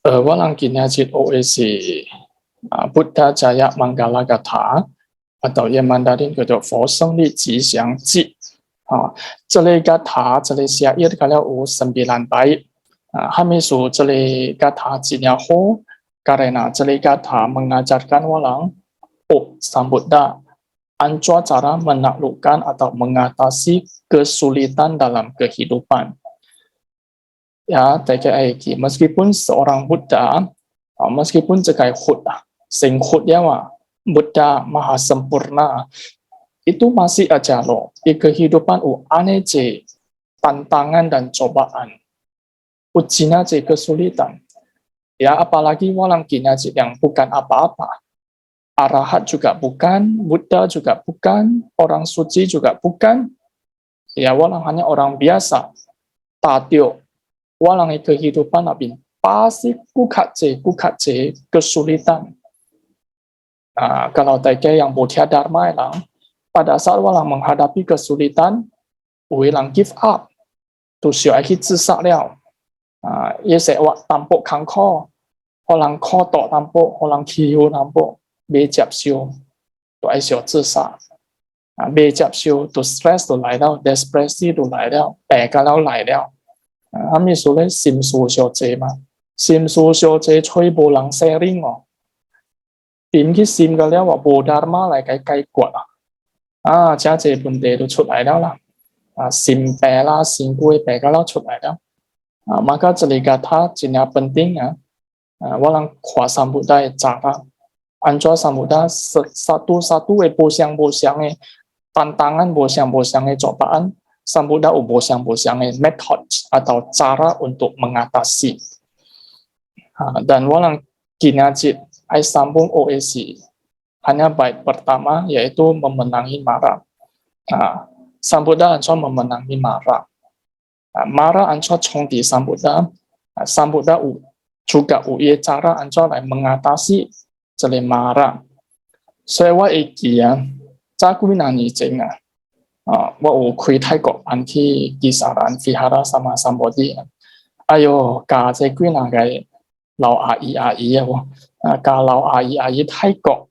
Walang kinajit OAC Buddha Jaya Manggala Gatha atau yang Mandarin 叫做佛胜利吉祥记这类 Gatha 这类下页kalau 有9 bait kami su 这类 Gatha jinyaho karena 这类 Gatha mengajarkan walang Sambuddha ancua cara menaklukkan atau mengatasi kesulitan dalam kehidupan. Ya, meskipun seorang Buddha, meskipun cekai hud, sing hud ya Buddha maha sempurna, itu masih aja loh di kehidupan aneh je tantangan dan cobaan, ujinya je kesulitan. Ya, apalagi walang kinaji yang bukan apa-apa. Arahat juga bukan, Buddha juga bukan, orang suci juga bukan. Ya, walang hanya orang biasa. Tadio, walang kehidupan abin pasti kukace kesulitan. Kalau mereka yang Buddha Dharma lang, pada saat walang menghadapi kesulitan, walang give up, tu siu aki zisa liao. Ye se wak tampuk kangko, walang ko to tampuk, walang kiu tampuk, be jap siu, tu ai siu zisa. Be jap siu tu stress tu lai liao, depresi tu lai liao, peka liao lai liao. 阿咪說咧，禪數小姐嘛，禪數小姐吹無能 sharing 哦，點去禪嘅了話無達嘛嚟解解決這這問題都出嚟了啦，禪病啦，禪龜病嘅啦出嚟了，maka 這裡kata 真係penting我能跨Sambuddha嘅cara, anjua Sambuddha satu-satu bosiang嘅tantangan bosiang嘅cobaan. Sambuddha bosiang-bosiang metode atau cara untuk mengatasi. Dan walang kinajit ai sambung OAC hanya bait pertama yaitu memenangi marah. Sambuddha ancua memenangi marah. Marah ancua chongdi Sambuddha. Sambuddha juga uye cara ancua lai mengatasi jele marah. Sewa iki cakup nani jenga. 我有開泰國班去基薩蘭菲哈拉sama Sambodi，哎呦，家姐幾那個老阿姨家老阿姨泰國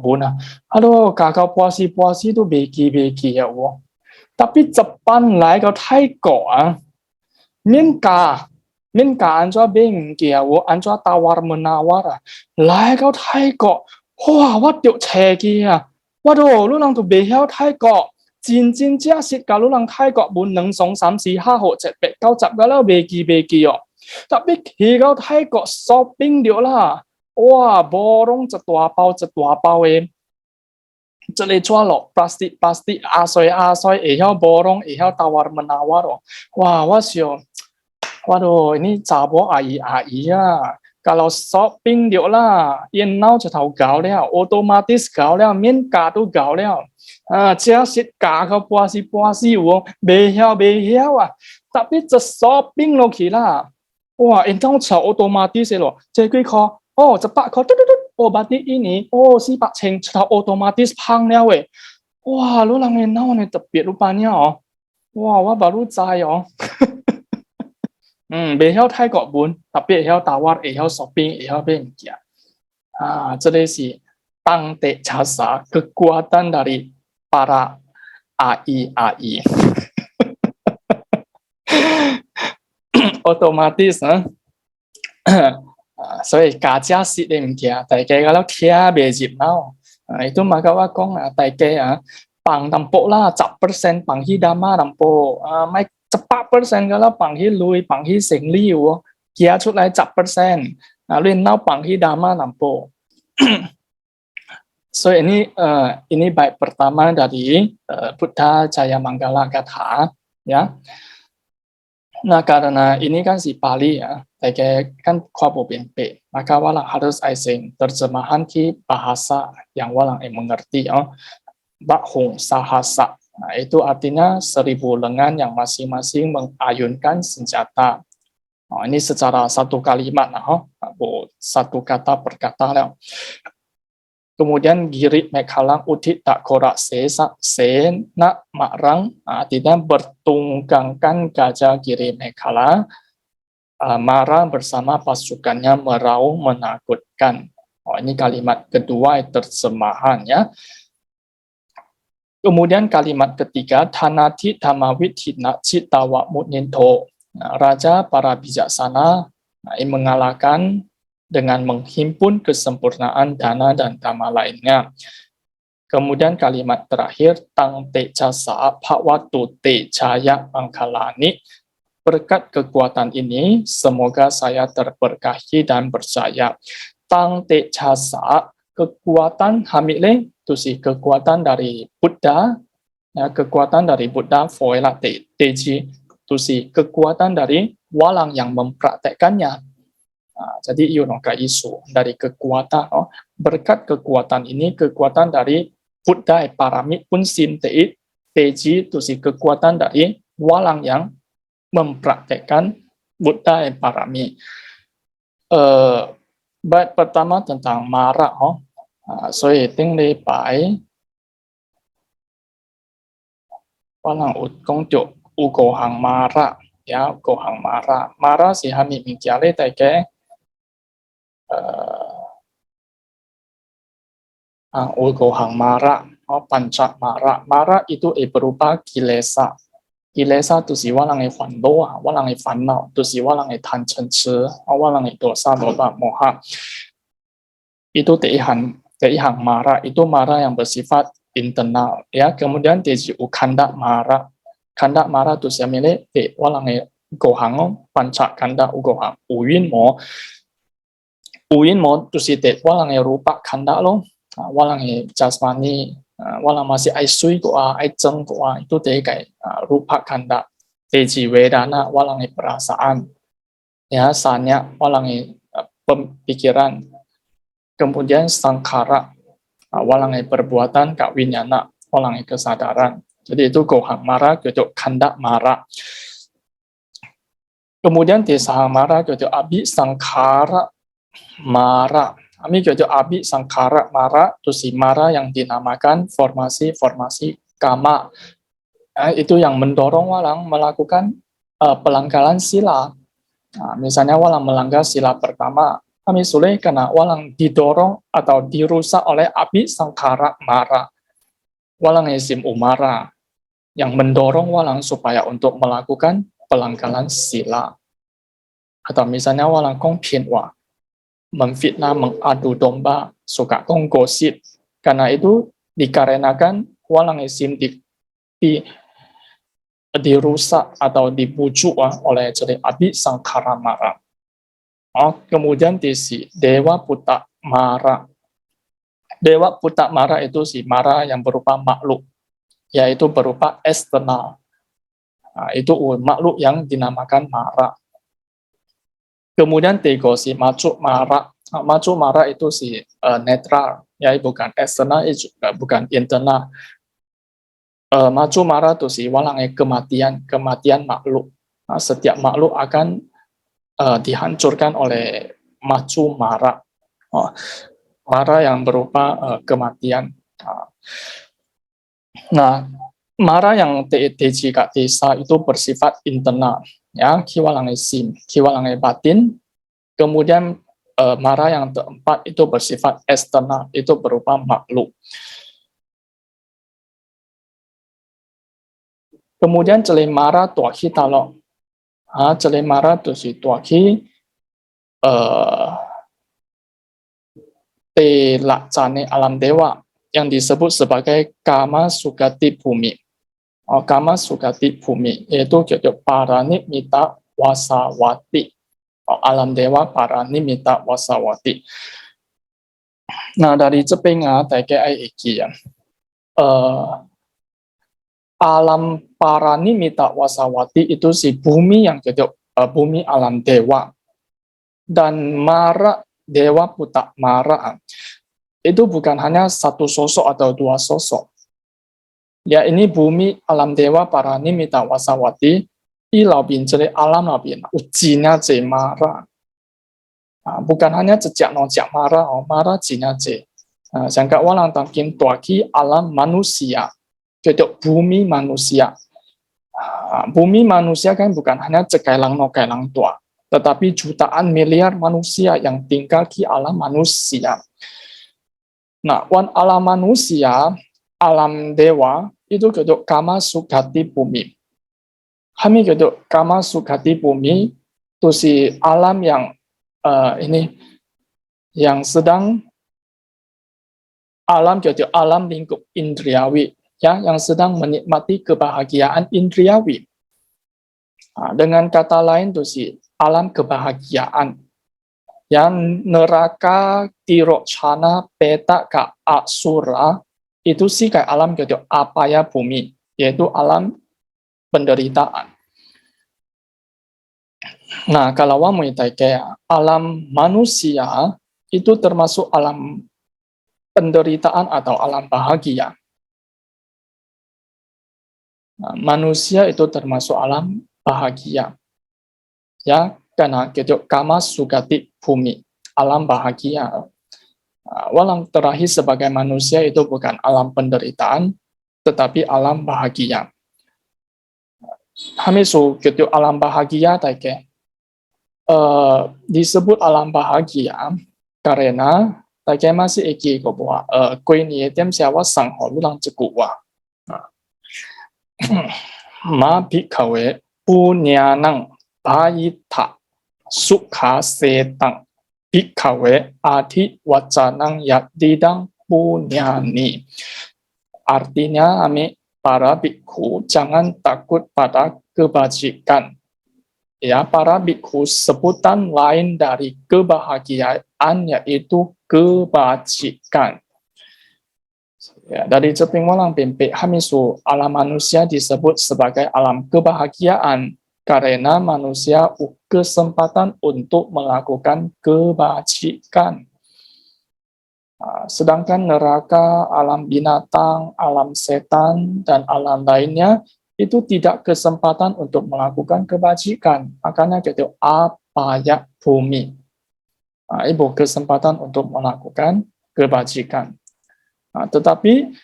本aduh kakak puasi tuh beki ya tapi Jepang來到泰國免價安怎變嘅安怎tawar menawar來到泰國，哇，我掉車機我都你人都未曉泰國。真正實假如人泰國本2、3、4、5、6、7、8、9、10個啦，未記特別去到泰國 shopping 了啦，哇，borong 一大包嘅，這裡抓落 plastic 阿衰，會曉 borong 會曉tawar menawar哇，我想，我都ini 查某阿姨kalau shopping 了啦，然後就頭搞了 ，otomatis 搞了，免價都搞了。這些價格波斯未曉tapi 就 shopping 落去啦，哇，然後就 otomatis 咯，這幾塊100塊，berarti ini 400千，就 otomatis 胖了誒，哇，你人然後呢特別rupanya哇，我baru 知未曉泰國本，特別會曉tawar，會曉 shopping， 會曉買物件這裡是當地jasa kekuatan dari para AI otomatis 所以加價蝕嘅物件，大家kalau聽未入腦itu maka 我講大家幫淡薄啦10% 幫去dhamma淡薄咪10% kalau 幫去lui 幫去成利kia出來10%然後幫去dhamma淡薄So ini bait pertama dari Buddha Jaya Manggala Gatha ya. Nah karena ini kan si Pali kan kuapo BNP, maka walang harus asing terjemahan ke bahasa yang walang mengerti Bakhung Sahasa. Nah, itu artinya 1000 lengan yang masing-masing mengayunkan senjata. Ini secara satu kalimat satu kata per kata. Kemudian Giri Mekhalang Udit Tak Korak Sena Makrang artinya bertunggangkan gajah Giri Mekhala Mara bersama pasukannya meraung menakutkan. Ini kalimat kedua terjemahan ya. Kemudian kalimat ketiga, Thanati Dhammawiddhina Cittawa Mudninto. Raja para bijaksana mengalahkan dengan menghimpun kesempurnaan dana dan dhamma lainnya. Kemudian kalimat terakhir, Tang te jasa bhawatu te jaya angkalani. Berkat kekuatan ini, semoga saya terberkahi dan berjaya. Tang te jasa, kekuatan hamile, itu sih kekuatan dari Buddha, ya, kekuatan dari Buddha, foela te teji, itu sih kekuatan dari walang yang mempraktekkannya. Jadi yonoka isu dari kekuatan, berkat kekuatan ini, kekuatan dari Buddha paramit pun sin te teji, itu sih kekuatan dari walang yang mempraktekkan Buddha parami. Bait pertama tentang marah, so ting li bai walang utgong jo ugo hang marah, ya ugo hang marah si hami mingkiale taike ugo hang marah, pancak marah itu berupa kilesa. Kilesa itu si walang fando, walang fanau, itu si walang tan chen ci, walang dosa loba moha. Itu teihang marah, itu marah yang bersifat internal, ya. Kemudian teji kandak marah itu si milik walang gohang pancak kandak ugohang uin mo itu si walang rupa kandak lo, walang jasmani, walang masih aisui goa, aiceng goa, itu kayak rupa kanda, teji wedana, walang perasaan, ya, sanya, walang pemikiran, kemudian sangkara, walang perbuatan, kawinyana, walang kesadaran. Jadi itu gohang marah, gitu kanda marah. Kemudian desa marah, gitu abi sangkara marah. Kami juga abi sangkara mara, itu si mara yang dinamakan formasi kama. Itu yang mendorong walang melakukan pelanggaran sila. Misalnya walang melanggar sila pertama, kami sulit karena walang didorong atau dirusak oleh abi sangkara mara. Walang isim umara yang mendorong walang supaya untuk melakukan pelanggaran sila. Atau misalnya walang kongpinwa, memfitnah, mengadu domba, suka gosip. Karena itu dikarenakan walang isim dirusak atau dibujuk oleh jadi abi sangkara mara. Kemudian si dewa putak mara. Dewa putak mara itu si mara yang berupa makhluk, yaitu berupa eksternal. Itu makhluk yang dinamakan mara. Kemudian si macu mara. Macu mara itu si netral, ya, bukan eksternal, juga bukan internal. Macu mara itu si walang kematian makhluk. Setiap makhluk akan dihancurkan oleh macu mara. Mara yang berupa kematian. Nah, mara yang teji kak desa itu bersifat internal, ya, kiwalangai sim, kiwalangai batin. Kemudian mara yang keempat itu bersifat eksternal, itu berupa makhluk. Kemudian celimara tuaki talo, celimara tu si tuaki telakcane alam dewa yang disebut sebagai kama sukati bumi. Kama sukati bumi yaitu paranimita wasawati. Alam dewa paranimita wasawati. Nah, dari cepinga taike ai iki ya. Alam paranimita wasawati itu si bumi yang jadi bumi alam dewa. Dan mara dewa putak mara itu bukan hanya satu sosok atau dua sosok. Ya, ini bumi alam dewa paranimita wasawati ilau bin jele alam labin ujinya je mara. Bukan hanya jejak nojak mara, mara jinya je. Jangka walang tangkin tuaki alam manusia. Jadi bumi manusia. Bumi manusia kan bukan hanya cekailang no kailang tua, tetapi jutaan miliar manusia yang tinggal di alam manusia. Nah, alam manusia, alam dewa itu gitu kama sukati bumi. Kami gitu kama sukati bumi itu si alam yang ini yang sedang alam gitu alam lingkup indriawi ya yang sedang menikmati kebahagiaan indriawi. Dengan kata lain itu si alam kebahagiaan yang neraka tirocana peta ka asura itu sih kayak alam gitu apa ya bumi yaitu alam penderitaan. Nah kalau wamu kayak alam manusia itu termasuk alam penderitaan atau alam bahagia. Nah, manusia itu termasuk alam bahagia ya karena gitu kama sugati bumi alam bahagia. Walang terakhir sebagai manusia itu bukan alam penderitaan, tetapi alam bahagia. Hamisu gitu alam bahagia taike disebut alam bahagia karena taike masih iki ko buat kui ni tiam siawa sang ho lulang cekuwa. Ma bikawe punyanang bayita sukha setang bikawe adi wacanang yadidang punyani. Artinya para bikhu jangan takut pada kebajikan. Ya, para bikhu sebutan lain dari kebahagiaan yaitu kebajikan. Ya, dari Ceping Walang Pempek Hamisu, alam manusia disebut sebagai alam kebahagiaan karena manusia kesempatan untuk melakukan kebajikan. Sedangkan neraka, alam binatang, alam setan, dan alam lainnya itu tidak kesempatan untuk melakukan kebajikan. Makanya gitu, apa ya bumi. Ibu kesempatan untuk melakukan kebajikan. Tetapi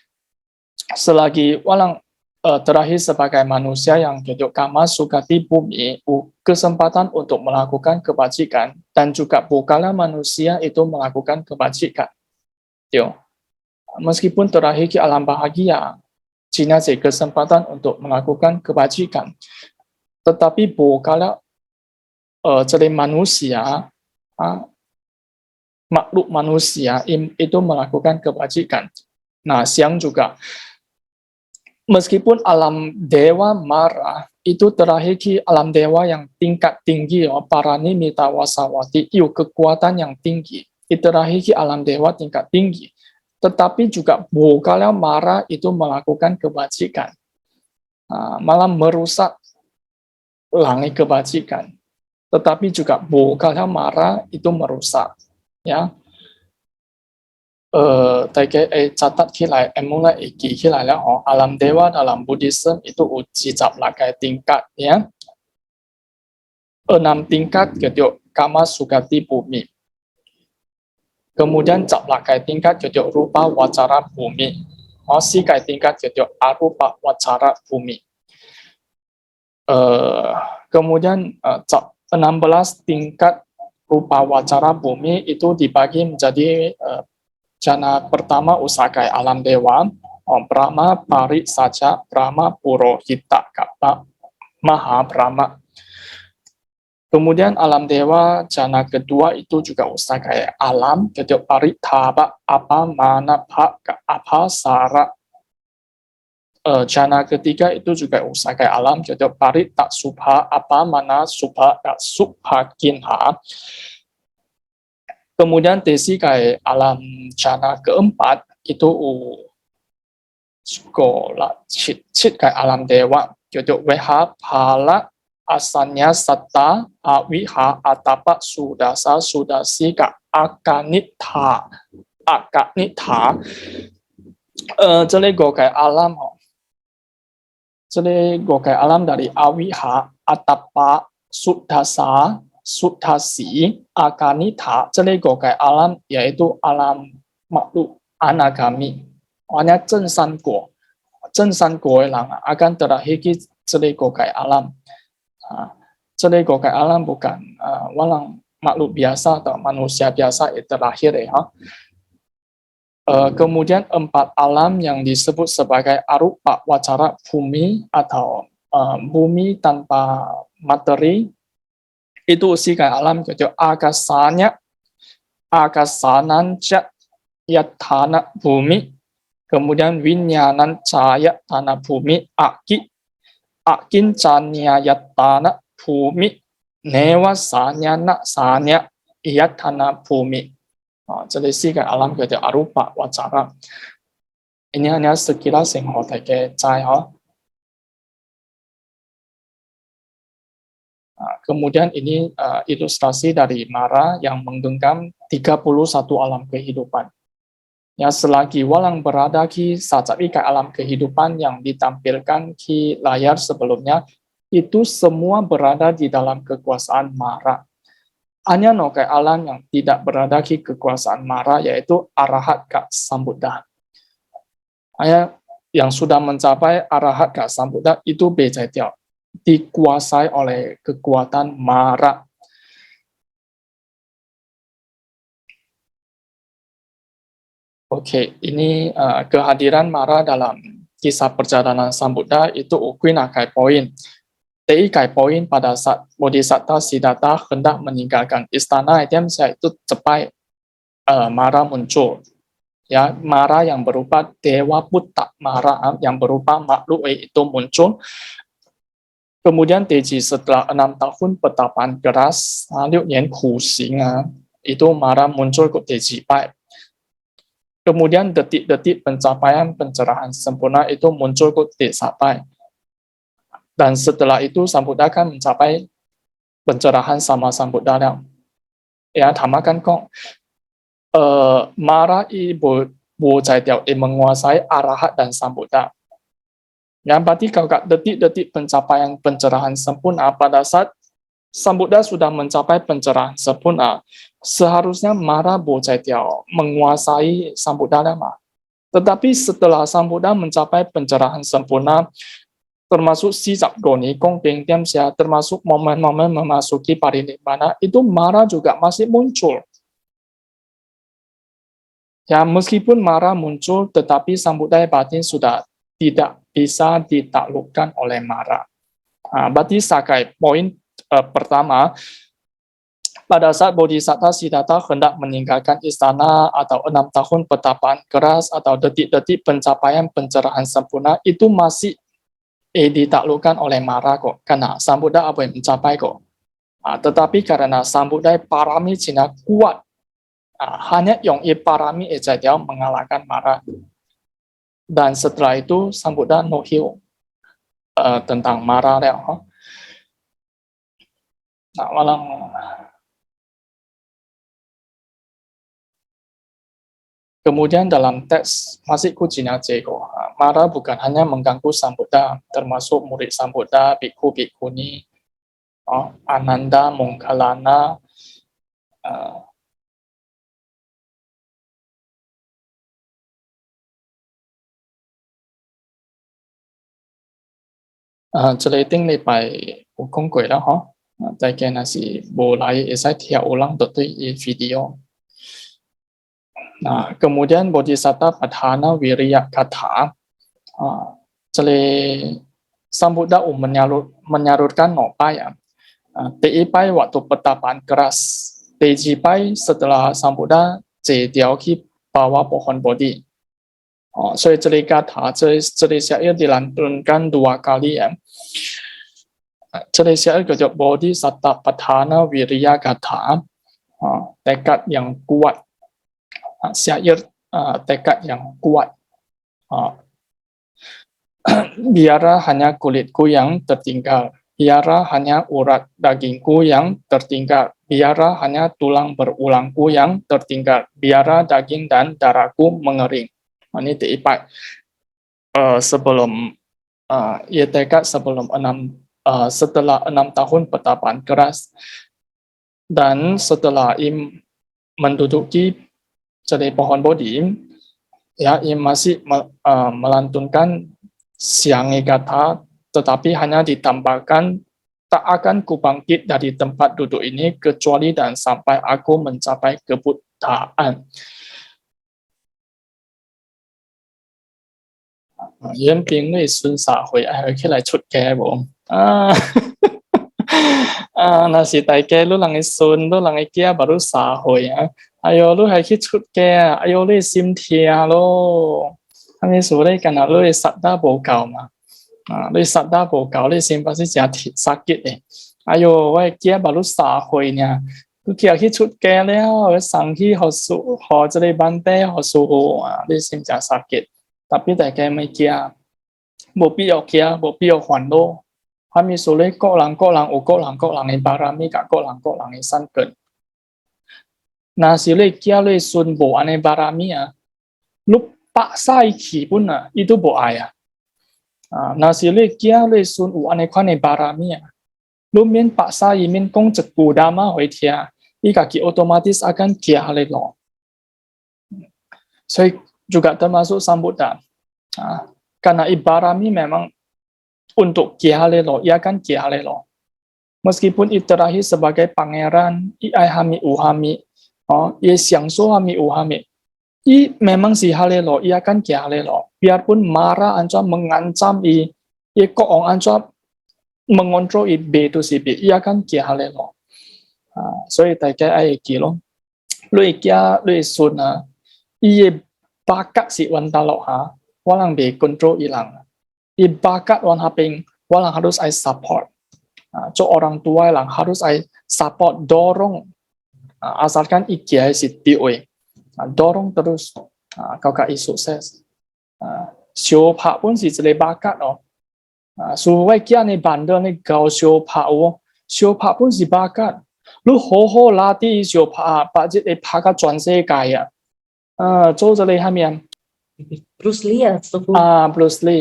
selagi walang terakhir sebagai manusia yang hidup kama sukati bumi, kesempatan untuk melakukan kebajikan dan juga bukanlah manusia itu melakukan kebajikan. Yo. Meskipun terakhir ke alam bahagia, Cina sih kesempatan untuk melakukan kebajikan, tetapi bukanlah jadi manusia, makhluk manusia itu melakukan kebajikan. Nah, siang juga meskipun alam dewa marah itu terakhir ke alam dewa yang tingkat tinggi, para nimita wasawati, itu kekuatan yang tinggi. Itu terakhir ke alam dewa tingkat tinggi. Tetapi juga bukanlah marah itu melakukan kebajikan, malah merusak langit kebajikan. Tetapi juga bukanlah marah itu merusak, ya. Catat kilai, mulai iki kilai lah. Alam dewa dalam Buddhism itu uji lakai tingkat, ya. 6 tingkat gitu kama sukati bumi. Kemudian lakai tingkat gitu rupa wacara bumi. Sikai tingkat gitu arupa wacara bumi. Kemudian 16 tingkat rupa wacara bumi itu dibagi menjadi jana pertama usakai alam dewa, Brahma pari saja, Brahma purohita kata Maha Brahma. Kemudian alam dewa jana kedua itu juga usakai alam, jadi paritaba apa mana apa sara. Jana ketiga itu juga usakai alam, jadi parita subha apa mana subha subha kinha. Kemudian tesi kayak alam jana keempat itu sekolah cit kayak alam dewa, jadi weha pala asalnya sata awiha atapa sudasa sudasika akanitha akanitha. 这里个kayak alam 这里个kayak alam dari awiha atapa sudasa Sudhasi, Akanitha, 这类个kayak alam yaitu alam makhluk anagami. Hanya 正三果的人akan terakhir 这类个kayak alam. Jadi gokai alam bukan walang makhluk biasa atau manusia biasa itu terakhir ya. Kemudian 4 alam yang disebut sebagai arupa wacara bumi atau bumi tanpa materi itu usia alam gitu akasanya akasananca yatana bumi, kemudian winyanan cahaya tanah bumi akin canya yatana bumi, newa sanyana sanya yatana bumi. Jadi siga alam gitu arupa wacara. Ini hanya sekilas yang saya cahaya. Kemudian ini ilustrasi dari Mara yang menggenggam 31 alam kehidupan. Ya, selagi walang berada di sacapi ke alam kehidupan yang ditampilkan di layar sebelumnya, itu semua berada di dalam kekuasaan Mara. Hanya nokai alam yang tidak berada di kekuasaan Mara, yaitu Arahat Kak Sambuddha. Hanya yang sudah mencapai Arahat Kak Sambuddha itu Bejaitiao, dikuasai oleh kekuatan Mara. Oke, ini kehadiran Mara dalam kisah perjalanan Sang Buddha itu ukui nakai poin. Kai poin pada saat Bodhisatta Siddhartha hendak meninggalkan istana, itu cepat Mara muncul. Ya, Mara yang berupa Dewa Buddha, Mara yang berupa makhluk itu muncul. Kemudian Teji setelah 6 tahun petapaan keras, 6 年苦行itu Mara muncul ke Teji Pai. Kemudian detik-detik pencapaian pencerahan sempurna itu muncul ke Desa Pai. Dan setelah itu Sang Buddha kan mencapai pencerahan sama Sang Buddha. Ya, tamakan kok Mara ibu menguasai arahat dan Sang Buddha. Yang berarti kalau detik-detik pencapaian pencerahan sempurna pada saat Sang Buddha sudah mencapai pencerahan sempurna, seharusnya Mara Bocaitiao menguasai Sang Buddha Dhamma. Tetapi setelah Sang Buddha mencapai pencerahan sempurna, termasuk sisap goni, kongping, tiamsia, termasuk momen-momen memasuki parinibbana, itu Mara juga masih muncul. Ya, meskipun Mara muncul, tetapi Sang Buddha batin sudah tidak bisa ditaklukkan oleh Mara. Berarti sakai poin pertama, pada saat Bodhisatta Siddhartha hendak meninggalkan istana atau 6 tahun petapaan keras atau detik-detik pencapaian pencerahan sempurna, itu masih ditaklukkan oleh Mara kok, karena Sang Buddha apa yang mencapai kok. Tetapi karena Sang Buddha parami Cina kuat, hanya yang parami saja mengalahkan Mara. Dan setelah itu Sang Buddha no heal tentang Mara. Walang kemudian dalam teks masih Kujina Jego, Mara bukan hanya mengganggu Sang Buddha, termasuk murid Sang Buddha, bhikkhu, bhikkhuni, Ananda, Moggallana, Celeting ni pai ukong quỷ đó hả? Tại kia là si bồ lại sẽ theo ulang tuh video. Nah, kemudian Bodhisatta Padhana Wirya Katha, Sang Buddha menyalurkan nopai ya. Teipai waktu petapaan keras, Tejipai setelah Sang Buddha Jediauki bawah pohon Bodhi. 所以这里kata 这里syair dilantunkan 2 kali ya. 这里syair kata Bodhisatta Padhana Wirya Katha, tekad yang kuat. Syair tekad yang kuat. Biara hanya kulitku yang tertinggal, biara hanya urat dagingku yang tertinggal, biara hanya tulang berulangku yang tertinggal, biara daging dan darahku mengering. Ini diipai sebelum ia tekad sebelum setelah 6 tahun petapaan keras dan setelah menduduki jadi pohon Bodhi, ya, ia masih melantunkan Siangi Katha, tetapi hanya ditambahkan tak akan kubangkit dari tempat duduk ini kecuali dan sampai aku mencapai kebuddhaan. Yan ping nuôi xuân xã hội ai khi lại xuất gia bộ. Là sự tại cái lúc lần xuân lúc lần kia bảo lúc xã hội ayo lúc hay khi xuất gia ayo lúc sim thia lo. Anh số đây cái nào lúc sát đa bộ cầu mà. Lúc sát đa bộ cầu lúc sim bác sĩ giả thịt sakit này. Ayo vậy kia bảo lúc xã hội nha. Cứ kia khi xuất giaแล้วสั่งที่họจะได้บันเต้họสู้lúc sim giả sakit. Tapi tại cái mấy kia bộ biểu kia bộ biểu hoàn đô hắn mi số lấy có lăng ở này barami cả có lăng này san cận na xí lấy kia lấy xuân bộ anh này barami lúc bạc sai khí bún itu bộ ai na xí lấy kia lấy xuân u anh này khoan này barami lúc miền bạc sai miền công trực bù đa mà hồi thia ika ki otomatis akan kia hale lo so juga termasuk sambutan. Karena ibarami memang untuk kiale lo, ia kan kiale lo. Meskipun iterahi sebagai pangeran, iai hami uhami, ia siangso hami uhami, i memang si hale lo, ia kan kiale lo. Biarpun marah ancam mengancam i koong ancam mengontrol i b tu si b, ia kan kiale lo. So itai kai ai kilo, lu ikia lu isuna, i bakat si wantalo walang be control ilang. Bakat wan haping walang harus ai support. Orang tua lang harus ai support dorong. Asalkan ikia si tioi. Dorong terus kau ka sukses. Siu pak pun si jele bakat Suwai kia ni bandel ni gao siu pak pun si bakat. Lu ho latih siu pak jit pak ka 全世界做这类下面 Bruce Lee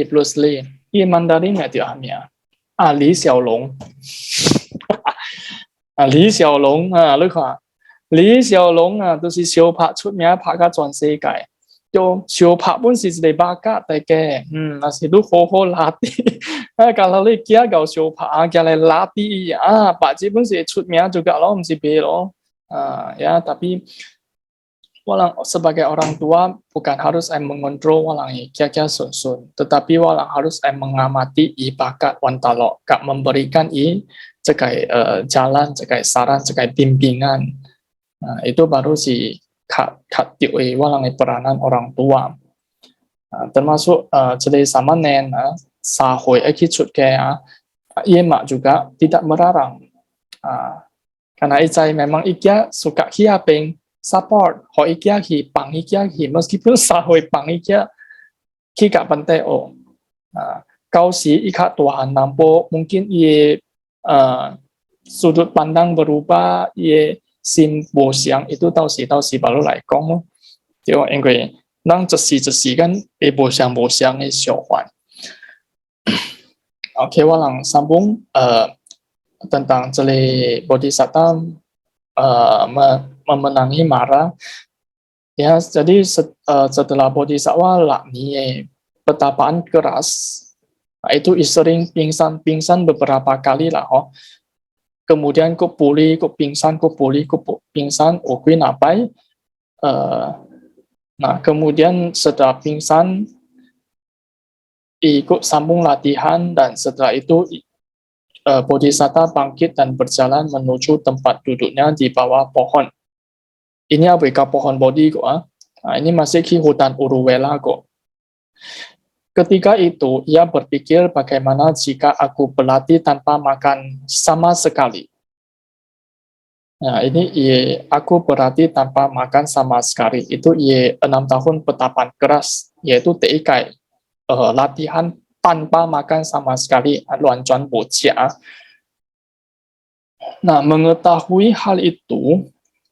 Bruce Lee 伊曼达林咩叫下面李小龙李小龙你看李小龍都是小拍出名拍個全世界就小拍本是一個巴格大嘅那是都好拉啲kalau你kia搞小拍叫嚟拉啲白紙本是出名juga咯唔是別咯ya tapi walang sebagai orang tua bukan harus mengontrol walang kia sun tetapi walang harus mengamati bakat wantalo kak memberikan cekai jalan cekai saran cekai bimbingan itu baru si kat tioi walang peranan orang tua termasuk jadi samanen sahoi akicut kayak mak juga tidak melarang karena icai memang ikia suka hiapeng support ho ikia hi pang ikia hi meskipun sahoi pang ikia ki gak penting kau si ikat Tuhan nampo mungkin sudut pandang berubah sim bosiang itu tahu si baru来讲咯就因为让这时间bosiang的小环OK 我lang sambung tentang jeli bodhisatta memenangi marah ya jadi setelah bodhisattva lakni petapaan keras itu sering pingsan beberapa kali lah kemudian kok pulih kok pingsan okui napai nah kemudian setelah pingsan ikut sambung latihan dan setelah itu bodhisatta bangkit dan berjalan menuju tempat duduknya di bawah pohon. Ini apa pohon bodhi kok ini masih di hutan Uruvela kok. Ketika itu ia berpikir bagaimana jika aku berlatih tanpa makan sama sekali. Nah ini aku berlatih tanpa makan sama sekali. Itu 6 tahun petapaan keras yaitu teikai latihan tanpa makan sama sekali luancuan bocah. Nah, mengetahui hal itu,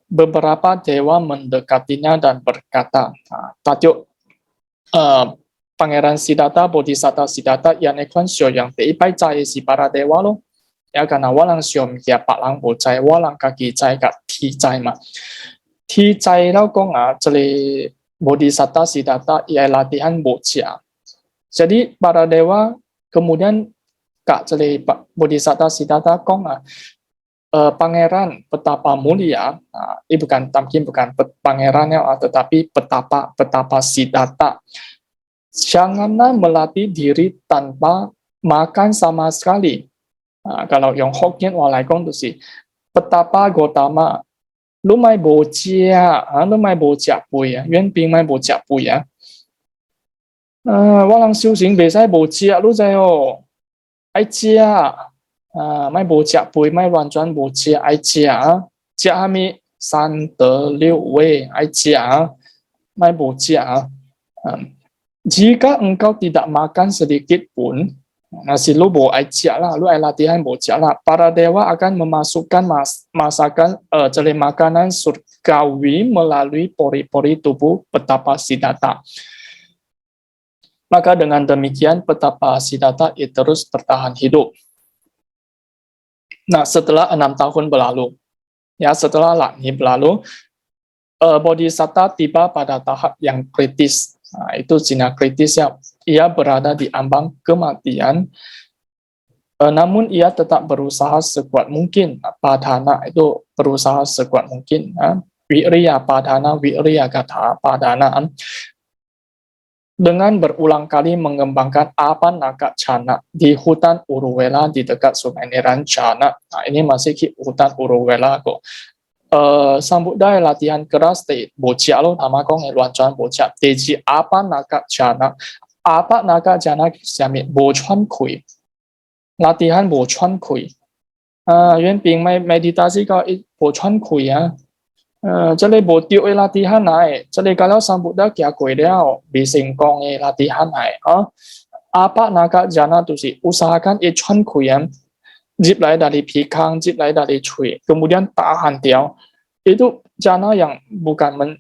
beberapa dewa mendekatinya dan berkata, Tajuk Pangeran Siddhartha, Bodhisatta Siddhartha, yang ekon sio yang teipai cai si para dewa lo, ya karena walang siom kia palang bocai, walang kaki cai kat ti cai ma. Ti cai lau kong jeli Bodhisatta Siddhartha ia latihan bocah. Jadi para dewa kemudian Kak Celi Bodhisatta Siddhartha Kong pangeran betapa mulia, ini bukan tamkin, bukan pangerannya, tetapi betapa Siddhartha. Janganlah melatih diri tanpa makan sama sekali. Kalau yang Hokkien walai kong tu si betapa Gotama lu mai bo jia, lu mai bo jia bui ya, yuan bing mai bo jia bui ya. 我人修行袂使无食，你知哦？爱食莫无食肥，莫乱转无食，爱食啊！食虾米三得六味，爱食莫无食jika engkau tidak makan sedikit pun, nasi lu bo ajak lah, lu latihan bo ajak lah. Para dewa akan memasukkan masakan jelai makanan surgawi melalui pori-pori tubuh petapa Siddhartha. Maka dengan demikian petapa Siddhartha terus bertahan hidup. Nah, setelah 6 tahun berlalu, ya setelah Lakni berlalu, Bodhisatta tiba pada tahap yang kritis. Nah, itu zina kritis ya. Ia berada di ambang kematian, namun ia tetap berusaha sekuat mungkin. Padhana itu berusaha sekuat mungkin. Wirya padhana, wirya gatha padhana. Dengan berulang kali mengembangkan apannaka cana di hutan Uruvela di dekat Sungai Nirancana. Nah, ini masih di hutan Uruvela kok. Sambut latihan keras di bocah lo nama kong luancuan bocah teji apannaka cana. Apannaka cana siami bocuan kui. Latihan bocuan kui. Yuan ping meditasi kau bocuan kui ya. 这里无丢的latihan来，这里kalau sambut dah kia kue dia bisingkong de latihan来apa naga jana tu si usahakan cuan kuyan zip来dari pikang, zip来dari cui, kemudian tahan dia itu jana yang bukan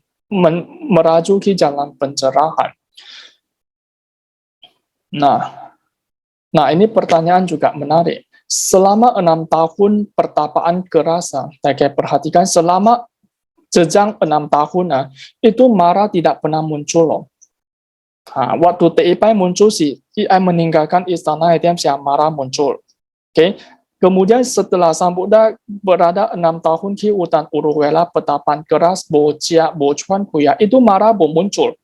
merajuki jalan pencerahan. Nah ini pertanyaan juga menarik. Selama 6 tahun pertapaan kerasa, saya perhatikan selama jejak 6 tahun itu Mara tidak pernah muncul loh. Waktu Teipai muncul sih, ia meninggalkan istana itu yang Mara muncul. Oke. Kemudian setelah Sang Buddha berada 6 tahun di hutan Uruvela, petapaan keras, bocah, bocuan kuya, itu Mara belum muncul.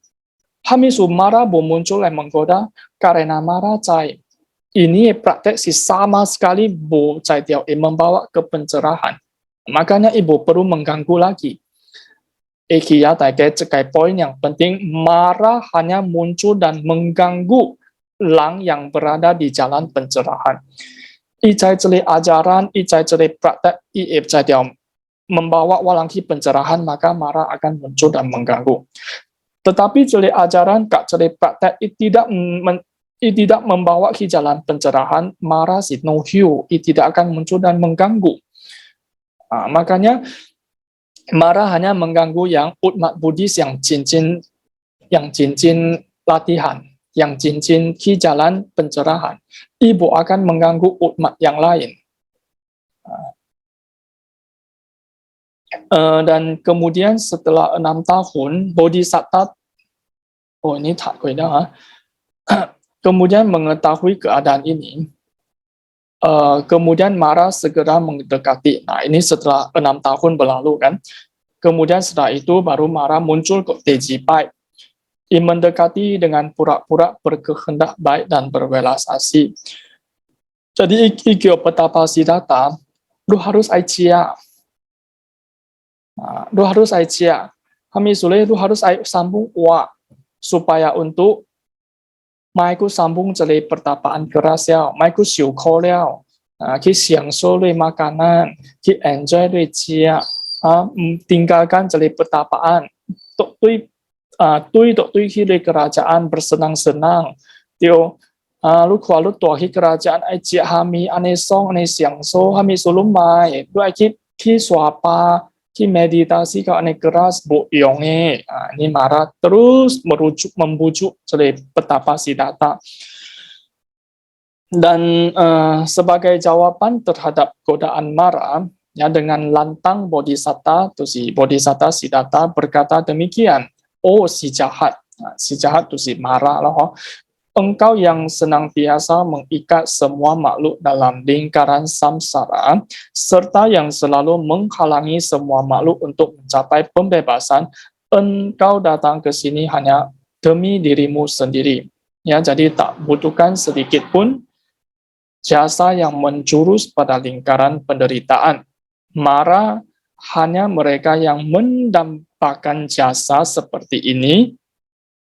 Hamisu Mara belum muncul yang menggoda karena Mara cai. Ini praktek si sama sekali bocah dia membawa ke pencerahan. Makanya ibu perlu mengganggu lagi. Ikiya cekai poin yang penting, Mara hanya muncul dan mengganggu lang yang berada di jalan pencerahan. Icai celi ajaran, icai celi praktek, icai dia membawa walang ki pencerahan, maka Mara akan muncul dan mengganggu. Tetapi celi ajaran, kak celi praktek, tidak membawa ki jalan pencerahan, Mara si no hiu, tidak akan muncul dan mengganggu. Makanya Mara hanya mengganggu yang umat Buddhis yang cincin latihan, yang cincin ki jalan pencerahan. Ibu akan mengganggu umat yang lain. Dan kemudian setelah 6 tahun, Bodhisatta, ini tak kuida, kemudian mengetahui keadaan ini. Kemudian Mara segera mendekati. Nah, ini setelah 6 tahun berlalu kan. Kemudian setelah itu baru Mara muncul ke Tejipai. Ia mendekati dengan pura-pura berkehendak baik dan berwelas asih. Jadi ikio petapa Siddhartha, lu harus aicia. Lu harus aicia. Kami sulit lu harus sambung wa supaya untuk Maiku sambung celi pertapaan keras ya, Maiku syukur liao, ki享受 makanan, ki enjoy cia, tinggalkan celi pertapaan, tui ki kerajaan bersenang-senang, tio, lu kalau tua ki kerajaan cia hami ane song ane 享受 hami sulung mai, lu ki suapa, ki meditasi ke ane keras boyonge. Ini Mara terus membujuk celi petapa Siddhartha. Dan sebagai jawaban terhadap godaan Mara, ya dengan lantang Bodhisatta, tu si Bodhisatta Siddhartha berkata demikian, oh si jahat tu si Mara lah, engkau yang senantiasa mengikat semua makhluk dalam lingkaran samsara, serta yang selalu menghalangi semua makhluk untuk mencapai pembebasan, engkau datang ke sini hanya demi dirimu sendiri. Ya, jadi tak butuhkan sedikit pun jasa yang menjurus pada lingkaran penderitaan. Mara hanya mereka yang mendapatkan jasa seperti ini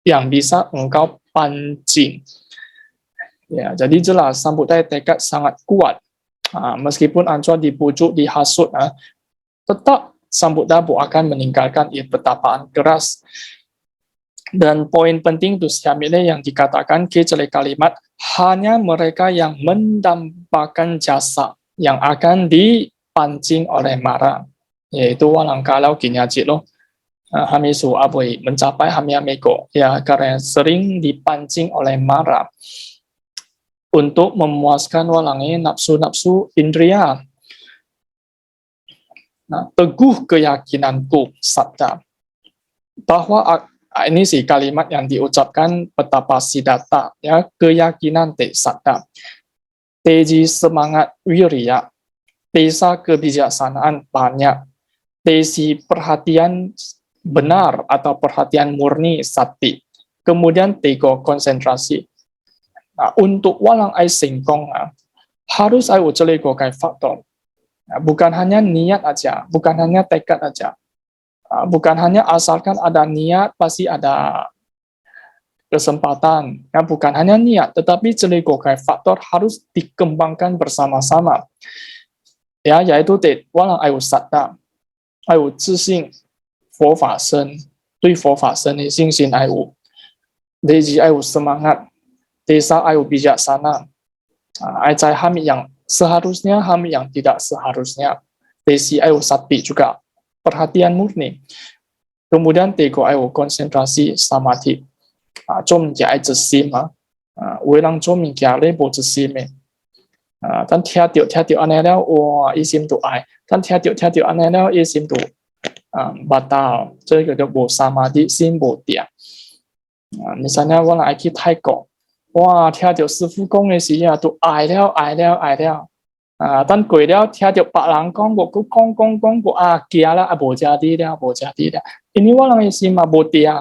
yang bisa engkau pancing. Ya, jadi jelas sambutai tekad sangat kuat. Meskipun Ancua dibujuk, dihasut, tetap sambutai akan meninggalkan pertapaan keras. Dan poin penting itu siamile yang dikatakan ke kalimat hanya mereka yang mendapatkan jasa yang akan dipancing oleh Mara, yaitu walang kalau kinyajit loh. Kami su abui mencapai hamiameko ya karena sering dipancing oleh Mara untuk memuaskan walangi nafsu-nafsu indria. Nah, teguh keyakinanku sabda bahwa ini sih kalimat yang diucapkan petapa Siddhartha, ya, keyakinan te sabda, teji semangat wirya, desa kebijaksanaan banyak, tesi perhatian benar atau perhatian murni sati, kemudian tego konsentrasi. Nah, untuk walang ai singkong harus ai ucelego kai faktor. Nah, bukan hanya niat aja, bukan hanya tekad aja. Bukan hanya asalkan ada niat pasti ada kesempatan, ya, bukan hanya niat, tetapi celigokai faktor harus dikembangkan bersama-sama, ya, yaitu walang ayu satta, ayu zixing, 佛法身，对佛法身的信心ayu, deji ayu semangat, desa ayu bijaksana, ajai hami yang seharusnya, hami yang tidak seharusnya, desi ayu sati juga perhatian murni. Kemudian tego ayo konsentrasi samadhi. Zom jai zsim welang zom kia le bo zsim tan tia tiu ane leo o isim tu ai tan tia tiu ane leo isim tu batal, 这个叫bo samadhi sim bo dia. Misalnya walang ai ki thai ko, wah tia tiu sư phụ講嘅時都ai了。等攰了，聽到別人講過，佢講過驚啦，無加啲了，因為我人心嘛無定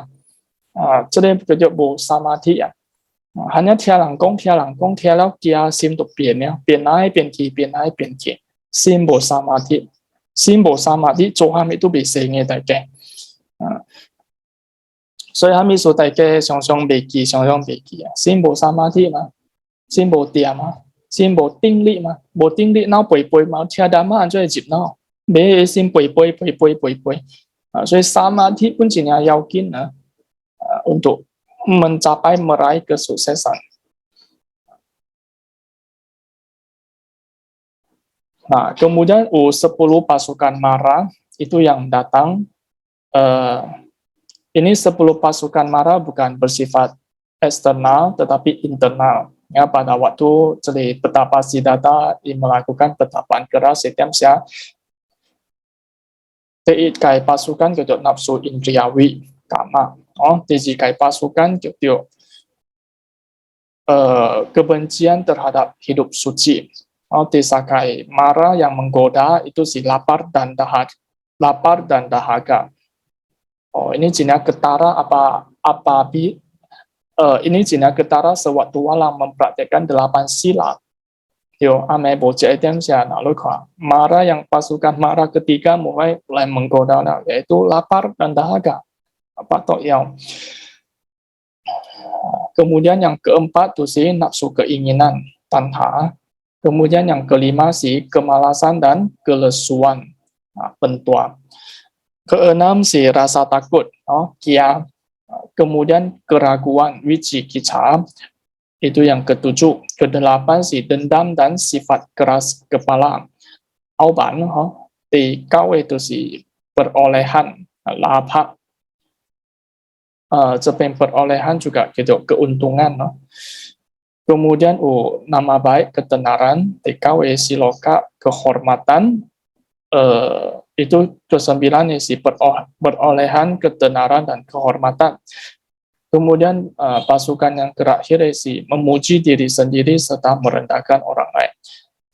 這裡叫做無samadhi hanya 聽人講，聽了驚，心都變了，變來變去，心無samadhi，做下面都被死嘅大家，所以下面說大家常常未記心無samadhi嘛，心無定嘛。心無定力嘛，無定力腦背嘛，聽到嘛，就會接腦，沒心背，所以samadhi pun punya yakin untuk mencapai meraih kesuksesan. Nah, kemudian 10 pasukan Mara itu yang datang. Ini 10 pasukan Mara bukan bersifat eksternal tetapi internal. Ya, pada waktu petapa Siddhartha melakukan petapaan keras setiap siang, kai pasukan gitu nafsu indriawi kama, kai pasukan gitu kebencian terhadap hidup suci, kai Mara yang menggoda itu si lapar dan dahaga. Ini jenis ketara ini jenis ketara sewaktu walang mempraktekkan 8 sila. Ame bocah itu Mara yang pasukan Mara ketiga mulai menggoda, yaitu lapar dan dahaga. Kemudian yang keempat itu si nafsu keinginan, tanha. Kemudian yang kelima si kemalasan dan kelesuan, pentua. Keenam si rasa takut, kia. Kemudian keraguan, wicikicca, itu yang ketujuh. Kedelapan si dendam dan sifat keras kepala. Auban, kau itu si perolehan, labha. Perolehan juga gitu, keuntungan. Kemudian nama baik, ketenaran, TKW siloka, kehormatan. Itu kesembilan isi perolehan, ketenaran, dan kehormatan. Kemudian pasukan yang terakhir isi memuji diri sendiri serta merendahkan orang lain.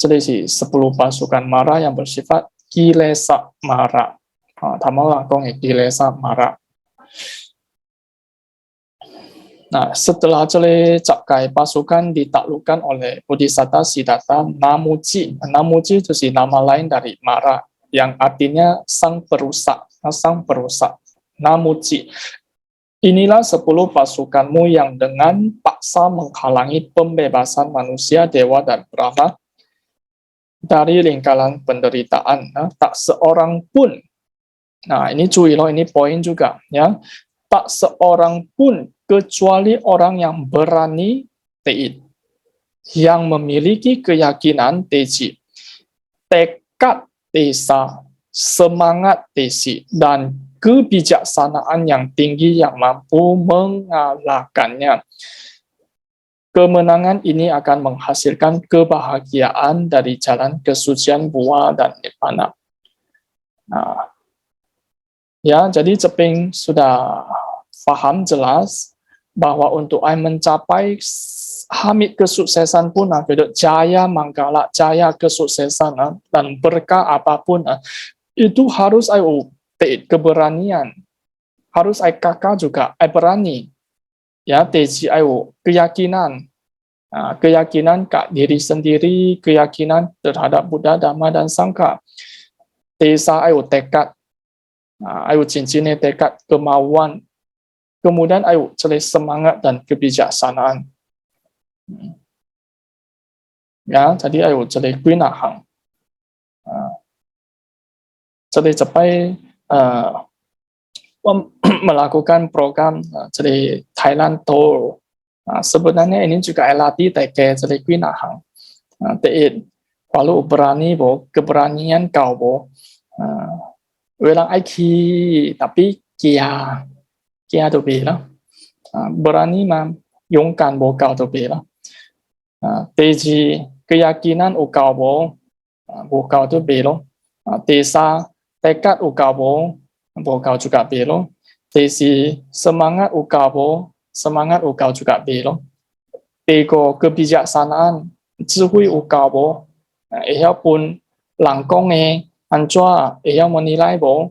Jadi isi 10 pasukan mara yang bersifat kilesa mara. Tamalah kong kilesa mara. Nah, setelah capai pasukan ditaklukkan oleh Bodhisatta Siddhartha Namuji. Namuji itu sih nama lain dari Mara, yang artinya sang perusak. Sang perusak. Namuji. Inilah 10 pasukanmu yang dengan paksa menghalangi pembebasan manusia, dewa, dan Brahma dari lingkaran penderitaan. Nah, tak seorang pun, nah ini cuy loh, ini poin juga ya. Tak seorang pun kecuali orang yang berani teid, yang memiliki keyakinan teji, tekad desa, semangat desi, dan kebijaksanaan yang tinggi yang mampu mengalahkannya. Kemenangan ini akan menghasilkan kebahagiaan dari jalan kesucian buah dan nirvana. Nah, ya, jadi Ceping sudah paham jelas bahwa untuk mencapai hamid kesuksesan pun, jaya manggala, jaya kesuksesan dan berkah apapun, itu harus keberanian, harus kakak juga berani, ya, teji keyakinan, keyakinan ke diri sendiri, keyakinan terhadap Buddha, Dhamma, dan Sangha, desa tekad, cincin tekad, kemauan, kemudian semangat dan kebijaksanaan. Ya, jadi gunakan. Jadi capai melakukan program jadi Thailand Tour. Sebenarnya ini juga latih teke jadi gunakan. Teid, kalau berani keberanian kau Welang aiki tapi kia tu bela. Berani yongkan kau tu bela. Teji keyakinan kau kau tu bela. Desa tekad kau juga bela. Teji semangat kau juga bela. Ego kebijaksanaan, 智慧kau pun langkong Anjua yang menilai bahwa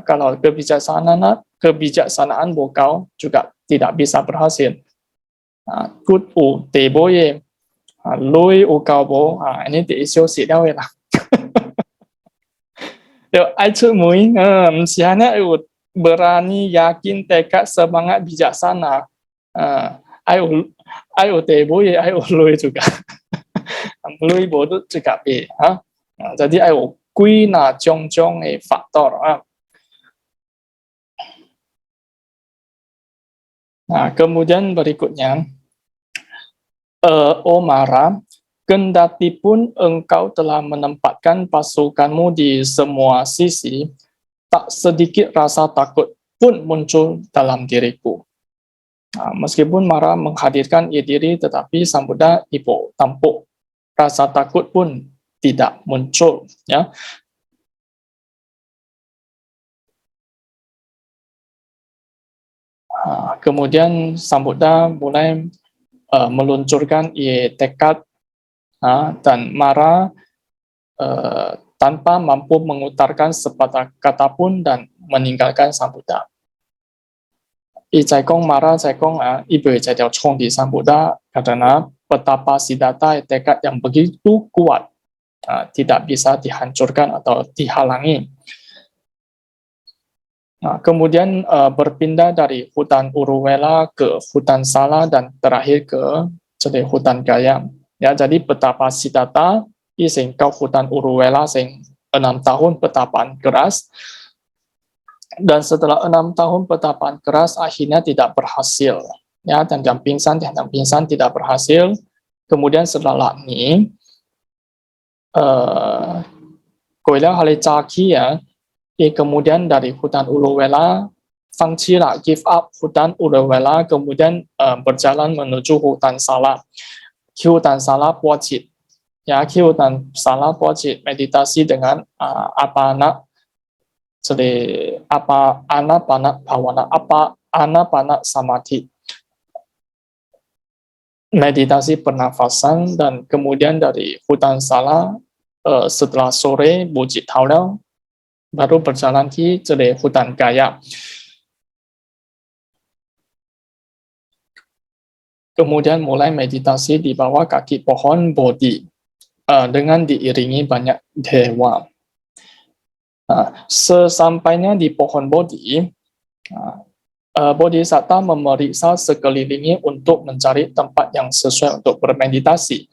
kalau kebijaksanaan kau juga tidak bisa berhasil. Good teboye, lui kau ini diisu siapa lah. Mui, misalnya berani, yakin, tekad, semangat, bijaksana. Teboye, lui juga. Lui bodoh juga be. Jadi Guna jong faktor. Nah, kemudian berikutnya, Mara, kendati pun engkau telah menempatkan pasukanmu di semua sisi, tak sedikit rasa takut pun muncul dalam diriku. Nah, meskipun Mara menghadirkan diri, tetapi Sang Buddha tampuk rasa takut pun tidak muncul, ya. Kemudian Sang Buddha mulai meluncurkan tekad dan Mara tanpa mampu mengutarkan sepatah kata pun dan meninggalkan Sang Buddha. Caikong Mara caikong ibu caidiao chong di Sang Buddha karena betapa Siddhartha tekad yang begitu kuat tidak bisa dihancurkan atau dihalangi. Nah, kemudian berpindah dari hutan Uruwela ke hutan Sala dan terakhir ke hutan Gayam. Ya, jadi betapa Siddhartha iseng ke hutan Uruwela 6 tahun petapaan keras, dan setelah 6 tahun petapaan keras akhirnya tidak berhasil. Ya, dan yang pingsan tidak berhasil. Kemudian setelah ini Goyla Halecaki ya, kemudian dari hutan Uruwela, Fangcila give up hutan Uruwela, kemudian berjalan menuju hutan Sala. Hutan Sala Pocit, ya, hutan Sala Pocit meditasi dengan apana, jadi anapana bhavana, anapana samadhi. meditasi pernafasan dan kemudian dari hutan Sala setelah sore Bukit Tauliao baru berjalan ke hutan Gaya. Kemudian mulai meditasi di bawah kaki pohon Bodhi dengan diiringi banyak dewa. Sesampainya di pohon Bodhi, Bodhisatta memeriksa sekelilingnya untuk mencari tempat yang sesuai untuk bermeditasi.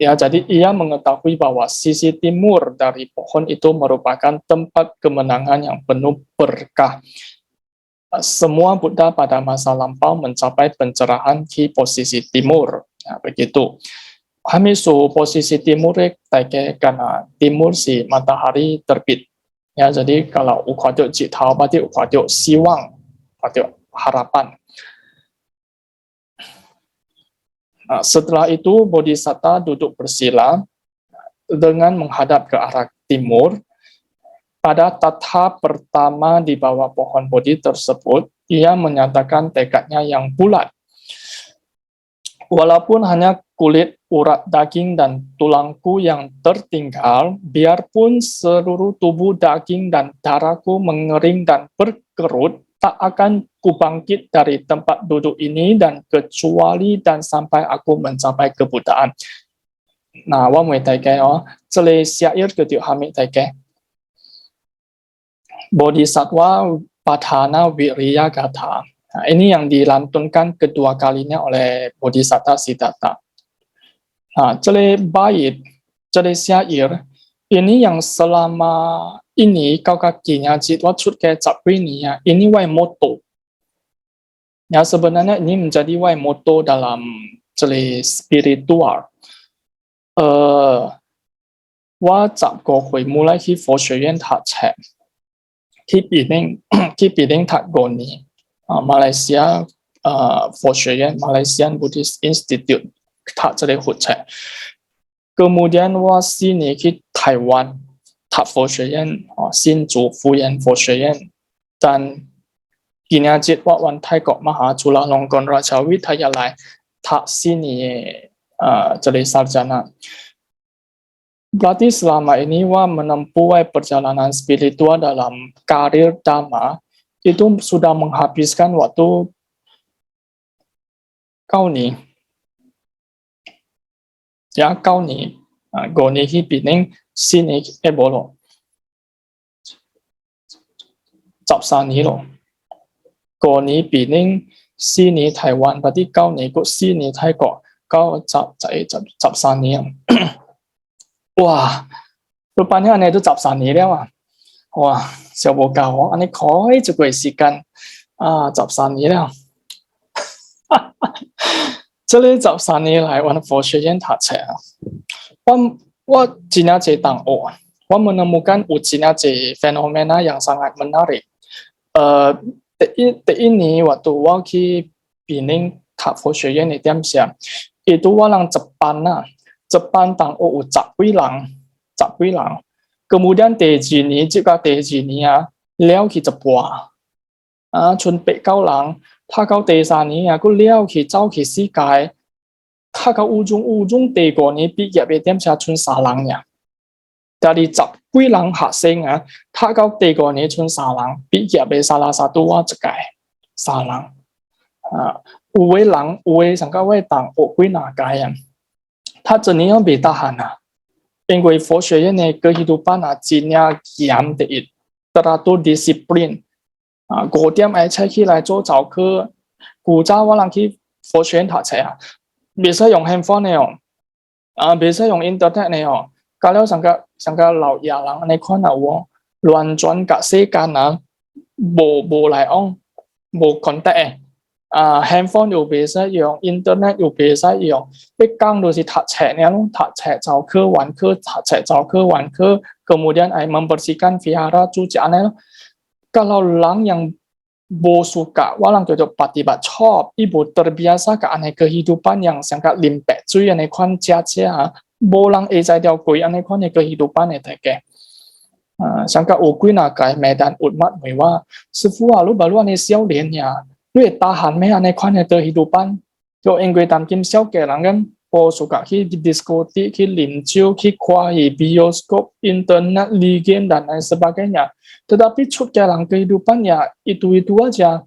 Ya, jadi ia mengetahui bahwa sisi timur dari pohon itu merupakan tempat kemenangan yang penuh berkah. Semua Buddha pada masa lampau mencapai pencerahan di posisi timur. Nah, begitu. Hamisu posisi timur karena timur si matahari terbit. Ya, jadi kalau ukwaduk jitau berarti ukwaduk siwang, ukwaduk harapan. Nah, setelah itu Bodhisatta duduk bersila dengan menghadap ke arah timur. Pada tatha pertama di bawah pohon Bodhi tersebut, ia menyatakan tekadnya yang bulat. Walaupun hanya kulit, urat daging, dan tulangku yang tertinggal, biarpun seluruh tubuh daging dan darahku mengering dan berkerut, tak akan kubangkit dari tempat duduk ini dan kecuali dan sampai aku mencapai kebuddhaan. Nah, wa mui tai ke ce li xia ir ke tiu hamit tai ke. Bodhisattva Padhana Wiriya Gatha. Nah, ini yang dilantunkan kedua kalinya oleh Bodhisatta Siddhartha. Nah, ce li bait, ce li xia ir, ini yang selama ini kau kakinya jitwa cut ke capri ni ya, ini wai moto. Ya, sebenarnya ini menjadi wai moto dalam celi spiritual. Wa cap go hui mulai hi fo xue yuan ta che. Ki biding tat go ni. Malaysia fo xue yuan Malaysian Buddhist Institute ta celi hu che. Kemudian wa sini ki Taiwan ta fo xue yuan Hsinchu Fuyan fo xue yuan dan Ginajit wa wan Thai Kok Maha Chulalongkorn Raja Widyalaya ta sini celi sarjana. Berarti selama ini Wah menempuh perjalanan spiritual dalam karir Dhamma itu sudah menghabiskan waktu kau ni. Ya, kau ni. Goni hi bining sini ebolo. Capsani lo. Goni bining sini Taiwan. Berarti kau ni kok sini Thai Kok. Kau capsani yang. Wah, rupanya aneh itu capsani dia wah. Wah, siapa kau? Aneh koi juga isikan capsani dia. 这里集散以來，我佛學院讀冊啊，我真係多當學，我menemukan真係 fenomena yang sangat menarik. Di ini waktu 我去比寧讀佛學院的點上，itu 我人Jepang啊。Jepang tang o capui lang, kemudian Teji ni juga Teji ni liao ki Jepang, chun pe kau lang, ta kau Desa ni aku liao ki zao ki si kai, ta kau ujung Dego ni bijak bedem sia chun salang ya, dari capui lang hasing ta kau Dego ni chun salang, bijak be salah satu wa cekai salang, uwe lang uwe sangka we tang o kui naga yang. 他真係未得閒啊，因為佛學院嘅kehidupan真係嚴啲，teratur disiplin，5點起起來做早課，古早我人去佛學院讀冊啊，未使用 handphone 嘅哦，未使用 internet 嘅哦，搞了成個老爺人你看下喎，亂轉隔世間冇來往，冇 contact 嘅。handphone 又別使用 internet 又別使用，一講都是讀冊呢，讀冊早課晚課，讀冊早課晚課，kemudian membersihkan vihara juga呢，kalau orang yang bo suka, orang itu patibat chop, ibu terbiasa ke aneh kehidupan yang sangat limpet, cuy aneh kan cia-cia, bolang ejai dia kui aneh kan kehidupan itu ke. Sangat ukui nakai medan umat mewa, 師父啊，lu baru aneh xiao lian ya. 因為大漢咩啊？你看嘅kehidupan 就因为当今小嘅人咁，不suka去diskotik, 去饮酒, 去看戏 bioskop, internet, league game dan lain sebagainya. Tetapi cut ke lang kehidupan ya itu aja.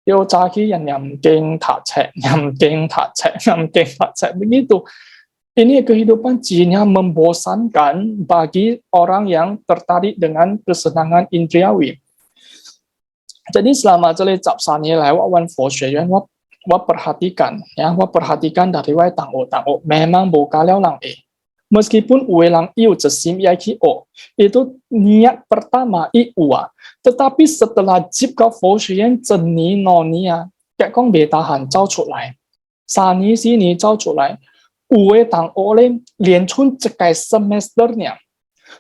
Dia cari yang nyamking tak cek, begitu. Ini kehidupan Cina membosankan bagi orang yang tertarik dengan kesenangan indriawi. Jadi selama 这里13年来，我佛学院我perhatikan ya, 我perhatikan dari wai tang o memang buka了人诶。Meskipun ulang iu cesim yaki o, itu niat pertama iu tetapi setelah jip ke 佛学院整年nonia, kayak kong be tahan 招出来，3年4年招出来，有的当我咧连春一个 semester 呢，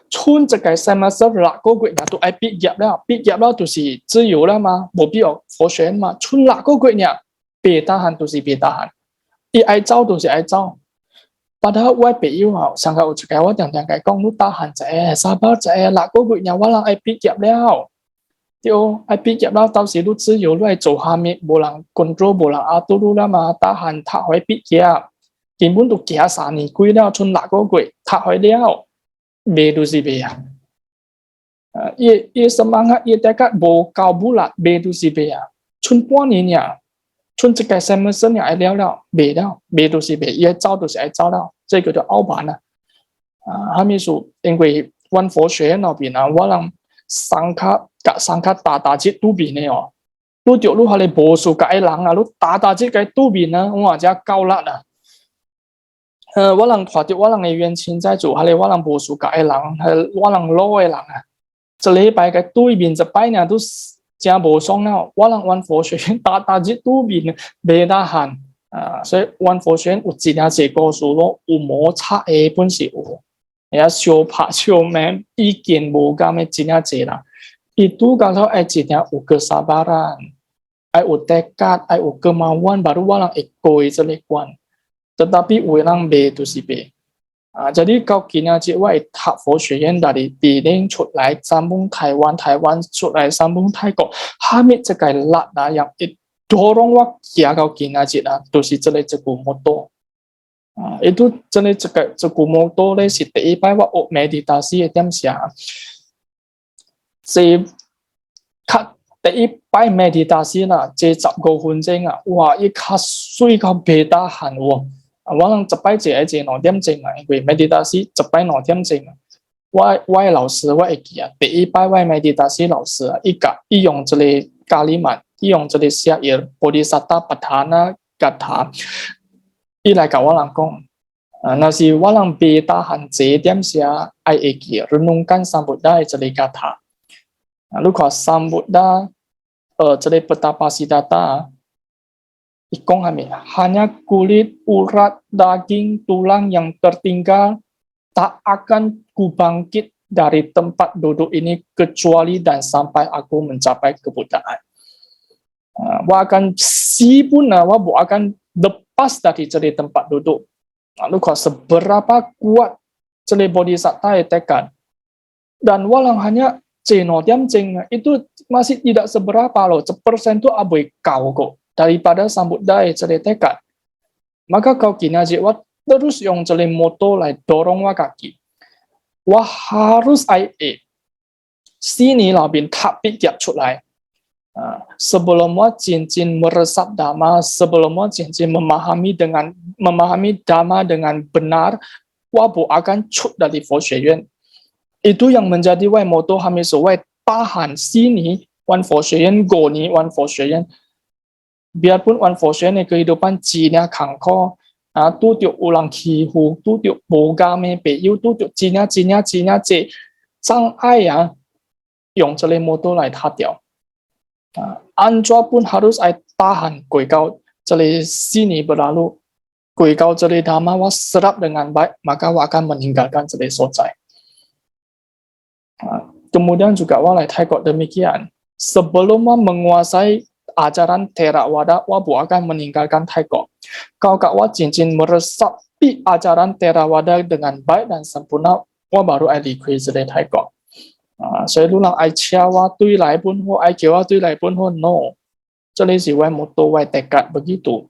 春一个 semester 6個月都愛畢業了，畢業了就是自由了嘛，冇必要佛學院嘛，春6個月呢，別tahan就是別tahan，伊愛走就是愛走。Padahal 我朋友啊，上個有一個我常常佢講，你tahan者，sabar者，6個月呢，我人愛畢業了，對，愛畢業了，到時你自由，你愛做下面，冇人 control，冇人壓到你啦嘛，tahan 他可以畢業。根本都行3年幾了，春6個月，讀開了，未就是未啊！伊 semangat 伊大家無夠bulat，未就是未啊！春半年呀，春一個 semester 呀，愛了，未了，未就是未，伊走就是愛走了，這叫做傲慢啊！還沒說，因為阮佛學院那邊啊，我人上課打節都邊嘅哦，你着你係你無數個人啊，你打節個都邊啊，我話只夠力啊！我人看到我人嘅冤親在做，係我人無數個嘅人，係我人老嘅人啊！這禮拜嘅對面一擺呢都真無爽了。我人阮佛學院打節對面未得閒所以阮佛學院有真係一個故事咯，有摩擦嘅本是有，也相拍相罵，意見無啱嘅真係濟啦。Itu kalau ai真係有kesabaran, ai有tekad, ai有kemauan, baru 我人會過這個關。Tetapi ulang B to si B. Jadi kau kini aja wah tak 佛學院dari Penang 出來sambung Taiwan, Taiwan 出來sambung Thailand. Hamid 這個辣啊，yang dorong wah kia kau kini aja lah, tu si 這裡這個motor. Itu 這裡這個motor 咧是第一擺我學 meditasi 嘅點想，是第一擺 meditasi 啦，這15分鐘啊，哇！一卡水到別得閒喎。我人一擺坐2點鐘啊，因為 meditasi 一擺2點鐘啊。我老師我會記啊，第一擺我 meditasi 老師啊，伊用這裡咖喱曼，伊用這裡寫嘢 bodhisattva patthana gatha，伊來甲我人講，那是我人別得閒坐點寫愛會記 renungkan Sambuddha 這裡 gatha。你看Sambuddha 這裡Betapa Siddhartha ikong kami hanya kulit, urat, daging, tulang yang tertinggal tak akan kubangkit dari tempat duduk ini kecuali dan sampai aku mencapai kebuddhaan. Wa akan sibun, wa bu akan lepas dari ceri tempat duduk. Lalu kau seberapa kuat ceri bodhisattva tekad dan walang hanya Cino tiam cing itu masih tidak seberapa loh, 1% itu abai kau kok daripada Sambuddha tekad. Maka kau kini aja wah terus yang celi motor lai dorong wah kaki. Wah harus sini lah bin tapi tiap culai. Sebelum wah cincin meresap dhamma, sebelum wah cincin memahami dhamma dengan benar, wah bu akan cut dari 佛學院。Itu yang menjadi wai moto kami wai tahan sini wan 佛學院 goni wan 佛學院 biarpun wan 佛學院kehidupan Cina kangko tu tiuk ulang kihu tu tiuk boga me peyu tu tiuk Cina ce障礙ya用這類moto來踏掉Anjua pun harus ai tahan koi kau這類sini berlalu koi kau這類dhamma wa serap dengan baik maka wa akan meninggalkan 這類所在。Kemudian juga wah Thailand demikian. Sebelum wah menguasai ajaran Theravada, wah bu akan meninggalkan Thailand. Kalau kak wah cincin meresapi ajaran Theravada dengan baik dan sempurna, wah baru ai likui dari Thailand. Saya ulang ai cia wah tui lai pun ho, ai kia wah tui lai pun ho no. 這裡是wah moto wah tekad begitu.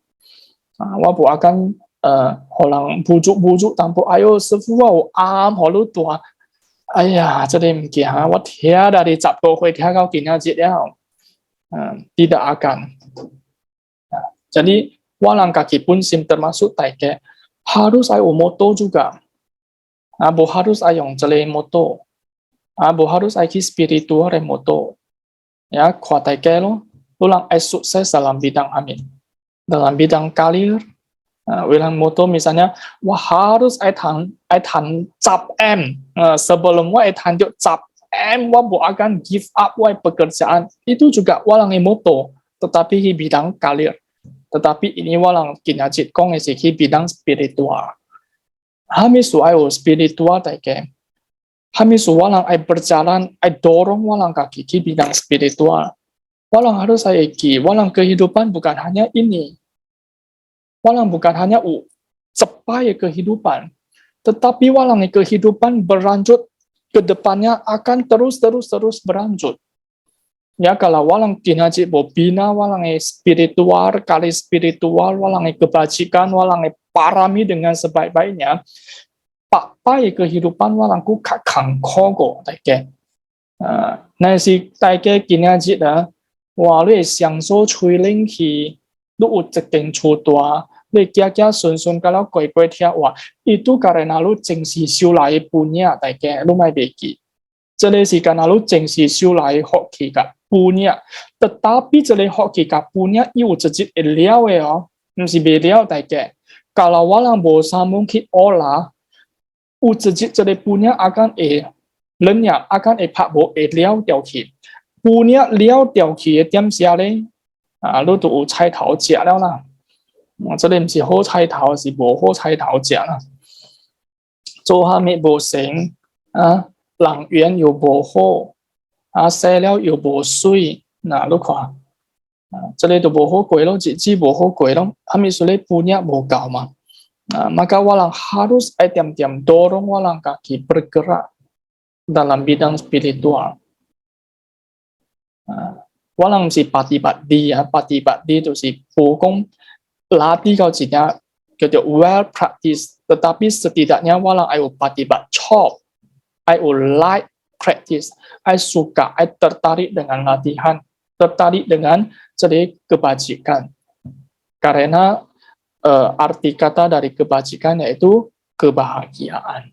我不akan orang bujuk-bujuk tanpa ayo sefu我啱好都多，哎呀，这里唔见哈，我听到你10個會聽到今日節了，tidak akan. Jadi walang kaki pun sim termasuk taike harus ayo moto juga. Abo harus ayong jele moto. Abo harus aiki spiritual moto. Ya, kuat taike lo, ulang ay sukses dalam bidang amin. Dalam bidang karir, ulang moto misalnya, wah harus ay tan cap M. Sebelum wah ay tan cap M, wah bu akan give up wah pekerjaan. Itu juga walang moto, tetapi di bidang karir. Tetapi ini walang kinajit kong esiki bidang spiritual. Kami suai spiritual taike. Kami walang ay berjalan, ay dorong walang kaki ki bidang spiritual. Walang harus ay ki, walang kehidupan bukan hanya ini. Walang bukan hanya cepai kehidupan. Tetapi walang kehidupan berlanjut ke depannya akan terus berlanjut. Ya, kalau walang kinajit bobina, walang spiritual, kali spiritual, walang kebajikan, walang parami dengan sebaik-baiknya, papai kehidupan walang ku kakang kogo, taike. Nah, si taike kinajit dah, walau siang so cuiling ki, lu uceking cutua, lu kia sun kalau koi tia wah, itu karena lu cengsi siulai punya taike, lu mai beki. Jadi si karena lu cengsi siulai hoki ka punya, tetapi jadi hoki ka punya iu cecit liao mesti beliau taike. Kalau walang bosa mungkin olah, cecit jadi punya akan lenya akan pak bo liao tiao ki, punya liao tiao ki tiam siale, lu tu cai tao jia liao lah. 这里唔是好菜頭，是無好菜頭食啦。做下面無成能源又無好，洗了又無水，嗱，你看，這裡就無好貴咯，日子無好貴咯，下面說你半日無夠嘛，maka walang harus tiam-tiam dorong walang kaki bergerak dalam bidang spiritual. Walang si pati-pati ya, pati-pati itu si pukong latih kau jadinya gitu well practice, tetapi setidaknya walang ayo pati-pati chop, ayo like practice, ayo suka, ayo tertarik dengan latihan, tertarik dengan jadi kebajikan. Karena arti kata dari kebajikan yaitu kebahagiaan.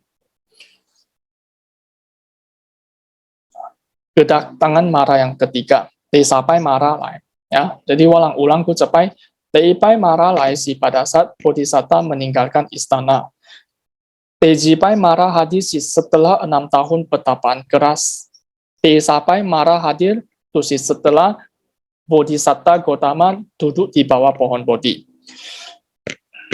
Kedatangan mara yang ketiga, sampai mara lain, ya. Jadi walang ulang ku capai Teipai mara lai si pada saat Bodhisatta meninggalkan istana. Tejipai mara hadir si setelah 6 tahun petapaan keras. Tesapai mara hadir tu si setelah Bodhisatta Gautama duduk di bawah pohon Bodhi.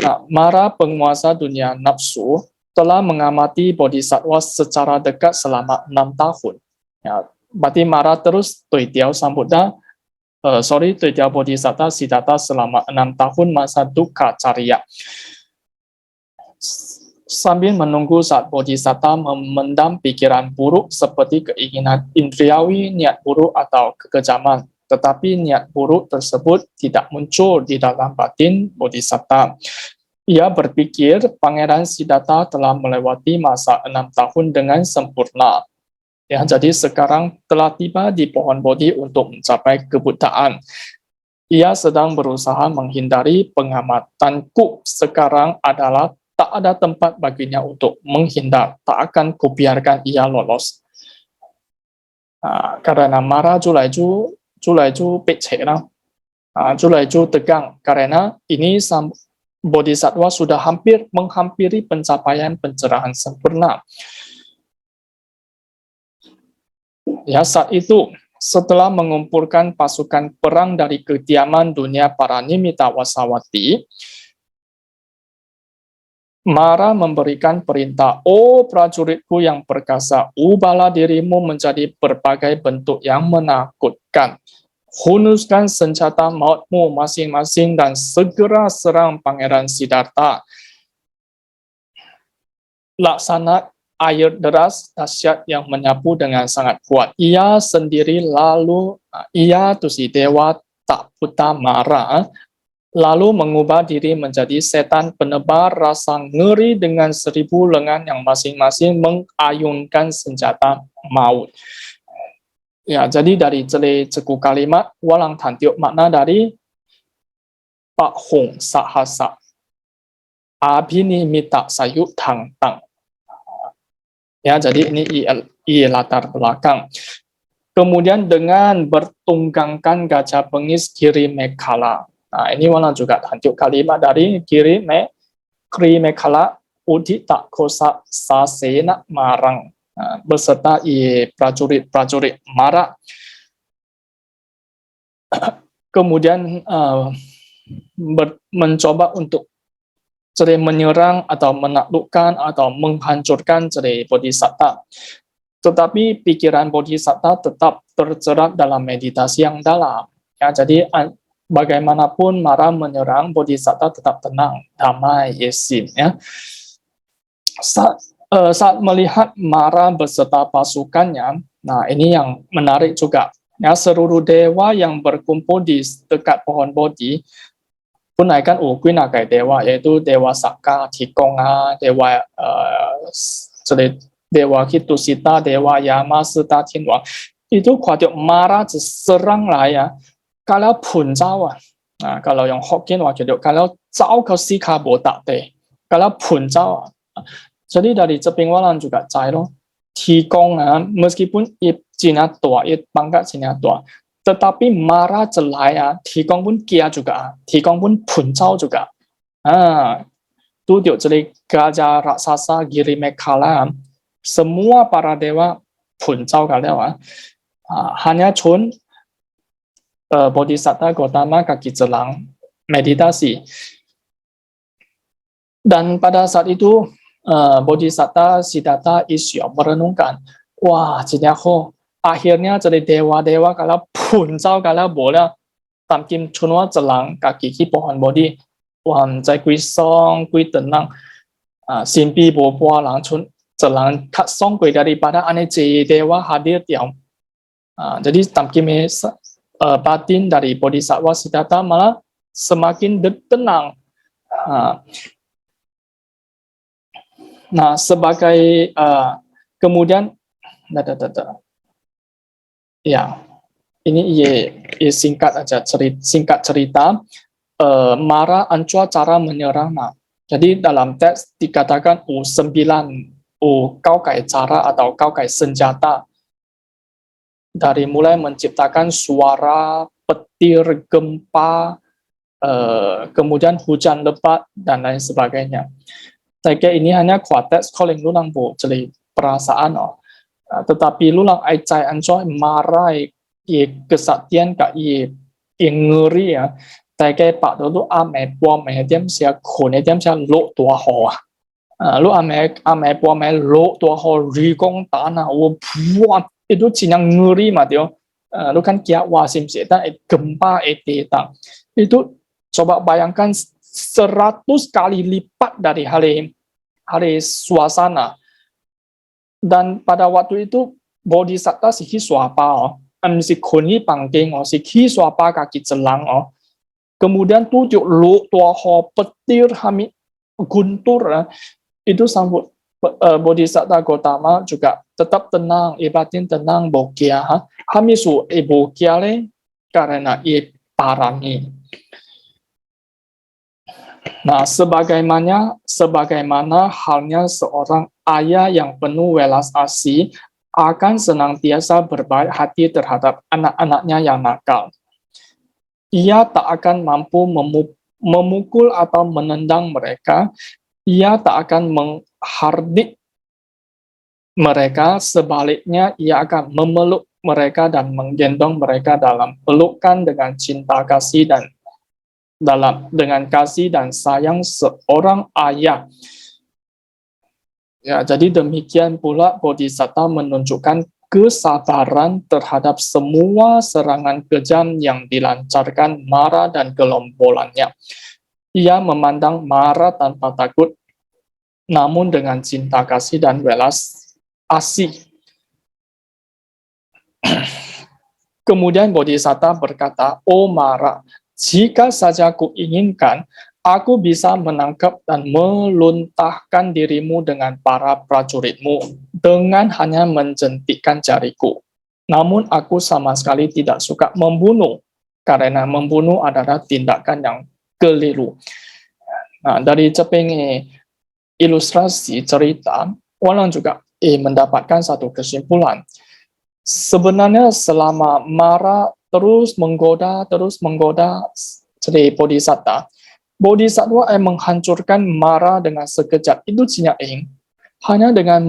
Nah, Mara penguasa dunia nafsu telah mengamati Bodhisattva secara dekat selama 6 tahun. Ya, berarti Mara terus tuitiau sambuddha Tuitiau Bodhisatta Siddhartha selama 6 tahun masa dukkha carya. Sambil menunggu saat Bodhisatta memendam pikiran buruk seperti keinginan indriawi, niat buruk atau kekejaman. Tetapi niat buruk tersebut tidak muncul di dalam batin Bodhisatta. Ia berpikir Pangeran Siddhartha telah melewati masa 6 tahun dengan sempurna. Ya, jadi sekarang telah tiba di pohon Bodhi untuk mencapai kebuddhaan. Ia sedang berusaha menghindari pengamatanku. Sekarang adalah tak ada tempat baginya untuk menghindar. Tak akan kubiarkan ia lolos. Karena Mara Julaiju pecah, Julaiju tegang. Karena ini Bodhisattva sudah menghampiri pencapaian pencerahan sempurna. Ya, saat itu, setelah mengumpulkan pasukan perang dari kediaman dunia para Nimitta Wasawati, Mara memberikan perintah, "Oh prajuritku yang perkasa, ubahlah dirimu menjadi berbagai bentuk yang menakutkan. Hunuskan senjata mautmu masing-masing dan segera serang Pangeran Siddhartha. Laksana air deras dahsyat yang menyapu dengan sangat kuat. Ia sendiri lalu, ia tu si Dewa Tak Buta Mara, lalu mengubah diri menjadi setan penebar rasa ngeri dengan 1000 lengan yang masing-masing mengayunkan senjata maut. Ya, jadi dari ceku kalimat walang tantiuk makna dari Pak Hong Sahasa Abini Mita Sayuk Tang Tang. Ya, jadi ini I latar belakang. Kemudian dengan bertunggangkan gajah bengis kiri mekala. Nah, ini Walang juga tanjuk kalimat dari kiri mekala udita kosa sasena marang. Nah, beserta prajurit-prajurit mara. Kemudian mencoba untuk menyerang atau menaklukkan atau menghancurkan bodhisatta. Tetapi pikiran bodhisatta tetap terjerat dalam meditasi yang dalam. Ya, jadi bagaimanapun Mara menyerang, bodhisatta tetap tenang, damai, yesin. Ya. Saat melihat Mara beserta pasukannya, nah ini yang menarik juga. Ya, seluruh dewa yang berkumpul di dekat pohon bodhi pun akan nagai dewa, yaitu dewa Saka, Tikonga, dewa Dewa Kitusita, Dewa Yama, serta Tianwang. Itu khawatir Mara serang lah ya. Kalau pun jauh, nah, kalau yang Hokkien kalau jauh kau si kabo tak deh. Kalau pun jauh. Jadi dari Ceping Walang juga cair. Tikong meskipun Cina tua, pangkat Cina tua, tetapi Mara celaya, Tikong pun kia juga, Tikong pun pun jauh juga. Itu jadi gajah raksasa Giri Mekala. Semua para dewa pun jauh kalian, hanya Chun Bodhisatta Gautama kaki jelang meditasi. Dan pada saat itu Bodhisatta Siddhartha Isya merenungkan, wah jadinya akhirnya jadi dewa-dewa kalau pun jauh kalau boleh tamkim Chunwa jelang kaki pohon bodhi, wah在归松归tenang, simpi bobo lang Chun jelang kat songkui daripada ane dewa hadir tiang. Jadi tamkim batin dari Bodhisattva Siddhartha malah semakin tenang. Nah, sebagai kemudian, ya ini singkat aja singkat cerita. Mara ancua cara menyerang. Nah, jadi dalam teks dikatakan 9 kau kai cara atau kau kai senjata, dari mulai menciptakan suara petir, gempa, kemudian hujan lebat dan lain sebagainya. Saya kira ini hanya kuateks calling lulang bu, jadi perasaan tetapi lulang cai ancoy marai kesaktian ka ngeri ya. Saya kira pak tu ame buam dia sia khone dia sia lo tua ho. Lu ame buam lo tua ho rigong tanah buat itu cina ngeri matio. Lu kan kia wasim seta gempa datang. Itu coba bayangkan 100 kali lipat dari hari suasana. Dan pada waktu itu Bodhisatta si suapa si koni pangking si suapa kaki jelang kemudian tujuh lu tua ho petir hami guntur itu sambut Bodhisatta Gautama juga tetap tenang, ibatin tenang bokia hami su bokia le karena parami. Nah, sebagaimana halnya seorang ayah yang penuh welas asih akan senantiasa berbaik hati terhadap anak-anaknya yang nakal. Ia tak akan mampu memukul atau menendang mereka. Ia tak akan menghardik mereka. Sebaliknya, ia akan memeluk mereka dan menggendong mereka dalam pelukan dengan cinta kasih dengan kasih dan sayang seorang ayah. Ya, jadi demikian pula Bodhisatta menunjukkan kesabaran terhadap semua serangan kejam yang dilancarkan Mara dan gelombolannya. Ia memandang Mara tanpa takut, namun dengan cinta kasih dan welas asih. Kemudian Bodhisatta berkata, "Oh Mara, Jika saja ku inginkan, aku bisa menangkap dan meluntahkan dirimu dengan para prajuritmu dengan hanya menjentikkan jariku. Namun aku sama sekali tidak suka membunuh, karena membunuh adalah tindakan yang keliru. Nah, dari cepeng ilustrasi cerita, orang juga mendapatkan satu kesimpulan. Sebenarnya selama Mara terus menggoda jadi Bodhisattva yang menghancurkan Mara dengan sekejap itu hanya dengan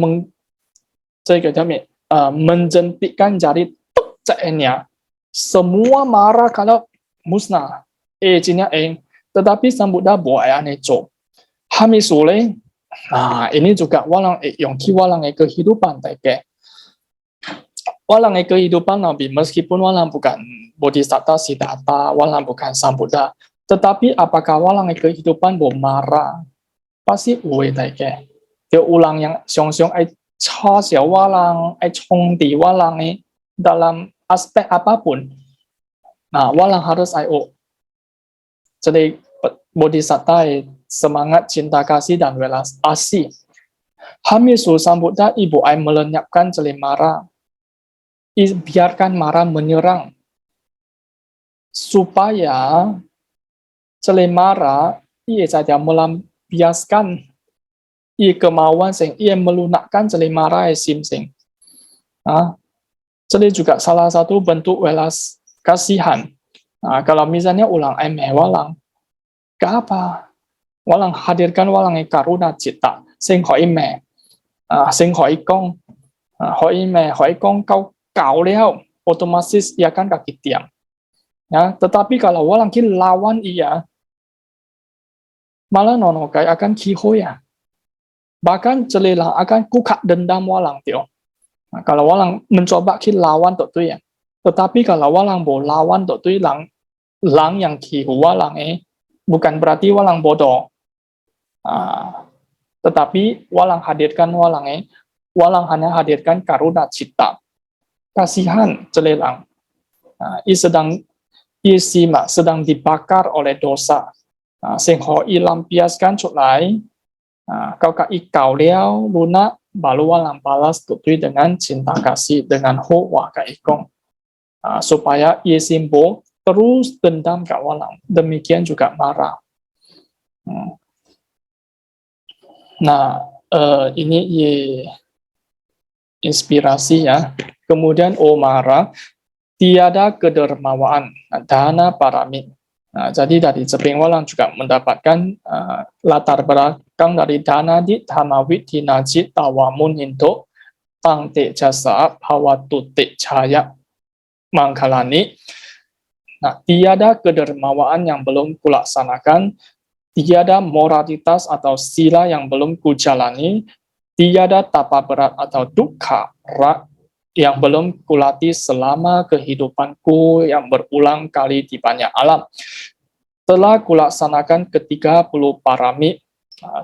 menjentikkan jari ceknya semua Mara kalau musnah tetapi Sambuddha buat aneh cok Hami sule, nah ini juga walang kehidupan teke. Walang kehidupan Nabi, meskipun walang bukan Bodhisattva Siddhartha, walang bukan Sambuddha, tetapi apakah walang kehidupan Mara? Pasti uwe teke. Dia ulang yang siong-siong xiao walang, chong di walang dalam aspek apapun. Nah, walang harus jadi Bodhisattva semangat cinta kasih dan welas asih. Hamisu Sambuddha ibu ai melenyapkan jeli Mara. Biarkan Mara menyerang supaya jeli Mara ia saja melampiaskan kemauan sing ia melunakkan jeli Mara sim-sing. Jadi juga salah satu bentuk welas kasihan. Nah, kalau misalnya ulang walang, ke apa? Walang hadirkan walang karuna cita, sing hoi me, sing hoi kong, hoi kong kau liao, otomatis ia kan kaki tiang. Ya, tetapi kalau walang lawan ia, malah nonokai akan kihoya. Bahkan celilang akan kukat dendam walang tio. Nah, kalau walang mencoba lawan tu ya. Tetapi kalau walang bo lawan tu lang yang kihu walang bukan berarti walang bodoh. Tetapi walang hadirkan walang hanya hadirkan karuna cita. Kasihan celilang. Sedang dibakar oleh dosa. Sehingga ilampiaskan culai. Kau kau liao lunak baru walang balas tutui dengan cinta kasih dengan ho wa kaikong. Supaya simbo terus dendam ke walang. Demikian juga marah. Nah, ini inspirasi ya. Kemudian Omara, tiada kedermawaan, dana parami. Nah, jadi dari Ceping Walang juga mendapatkan latar belakang dari dana di tamawit dinajit tawamun hinto tangte jasa pawatutik cahaya mangkalani. Nah, tiada kedermawaan yang belum kulaksanakan, tiada moralitas atau sila yang belum kujalani, tiada tapa berat atau dukkha yang belum kulatih selama kehidupanku yang berulang kali di banyak alam. Telah kulaksanakan ke-30 parami.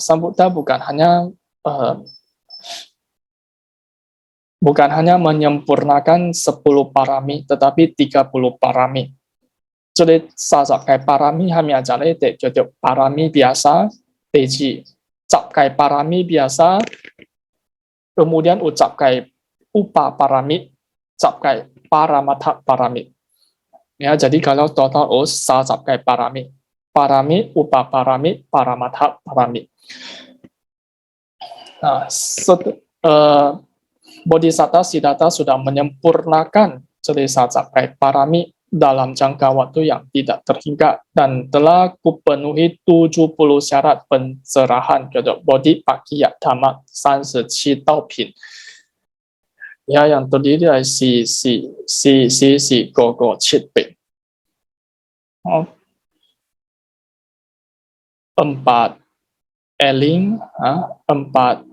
Sambuddha bukan hanya menyempurnakan 10 parami, tetapi 30 parami. Jadi sasakai parami hami ajare jadi parami biasa, teji capkai parami biasa, kemudian ucapkai upa parami, capkai paramatha parami. Ya, jadi kalau total sasapkai parami, upa parami, paramatha parami. Nah, Bodhisattva Siddhartha sudah menyempurnakan jadi sasapkai parami dalam jangka waktu yang tidak terhingga dan telah kupenuhi 70 syarat pencerahan kepada Bodhi Pakya Dhamma 37 道品. Ya, yang terdiri dari gogo citpe. 4 eling, 44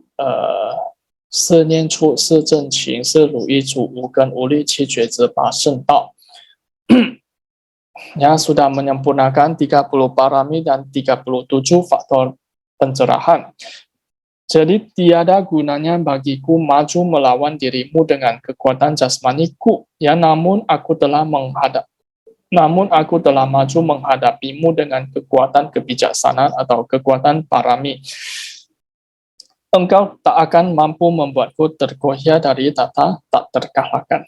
念处、4正勤、4如意处、5根、5律、7觉知、8圣道. Ya, sudah menyempurnakan 30 parami dan 37 faktor pencerahan. Jadi tiada gunanya bagiku maju melawan dirimu dengan kekuatan jasmaniku. Ya, namun aku telah namun aku telah maju menghadapimu dengan kekuatan kebijaksanaan atau kekuatan parami. Engkau tak akan mampu membuatku tergoyah dari tata tak terkalahkan.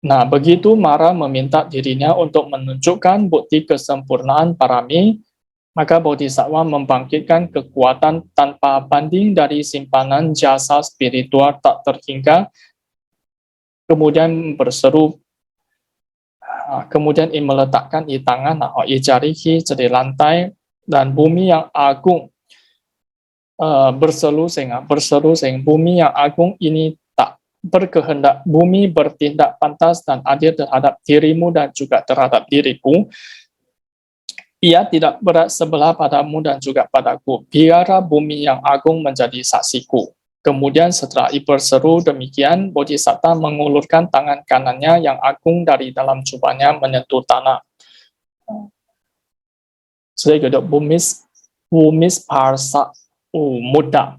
Nah, begitu Mara meminta dirinya untuk menunjukkan bukti kesempurnaan parami, maka Bodhisattva membangkitkan kekuatan tanpa banding dari simpanan jasa spiritual tak terhingga, kemudian berseru, kemudian ia meletakkan di tangan atau i jarihi di lantai, dan bumi yang agung berseru sehingga bumi yang agung ini tak berkehendak, bumi bertindak pantas dan adil terhadap dirimu dan juga terhadap diriku. Ia tidak berat sebelah padamu dan juga padaku. Biarlah bumi yang agung menjadi saksiku. Kemudian setelah berseru demikian, Bodhisattva mengulurkan tangan kanannya yang agung dari dalam jubahnya menyentuh tanah. Jadi bumis parsa muda.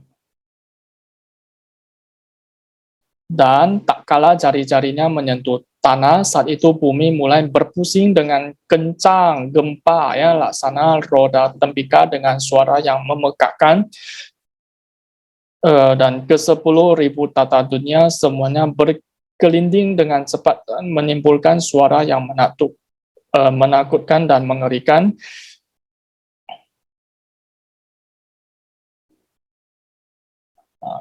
Dan tak kala jari-jarinya menyentuh tanah, saat itu bumi mulai berpusing dengan kencang, gempa, ya, laksana roda tempika dengan suara yang memekakkan, dan ke-10.000 tata dunia semuanya berkelinding dengan cepat dan menimbulkan suara yang menakutkan dan mengerikan.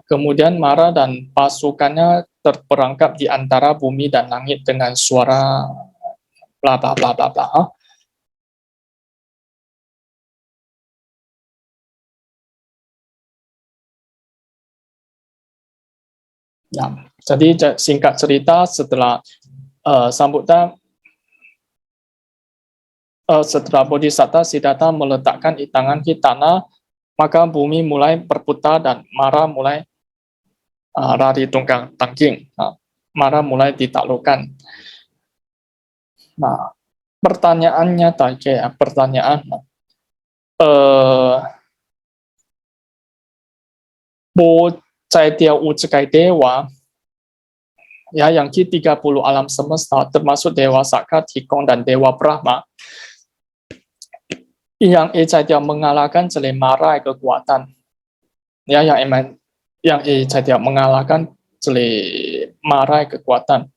Kemudian Mara dan pasukannya terperangkap di antara bumi dan langit dengan suara bla bla bla bla bla. Ya, jadi singkat cerita, setelah setelah Bodhisattva Siddhartha meletakkan di tangan di tanah, maka bumi mulai berputar dan Mara mulai lari tunggang tangking. Mara mulai ditaklukkan. Nah, pertanyaannya tadi ya, Bo Cai Dia Wu Cekai Dewa, ya, yang ke-30 alam semesta, termasuk Dewa Saka, Tikong, dan Dewa Brahma, yang Cai Dia mengalahkan Mara kekuatan. Ya, yang Cai Dia mengalahkan Mara kekuatan.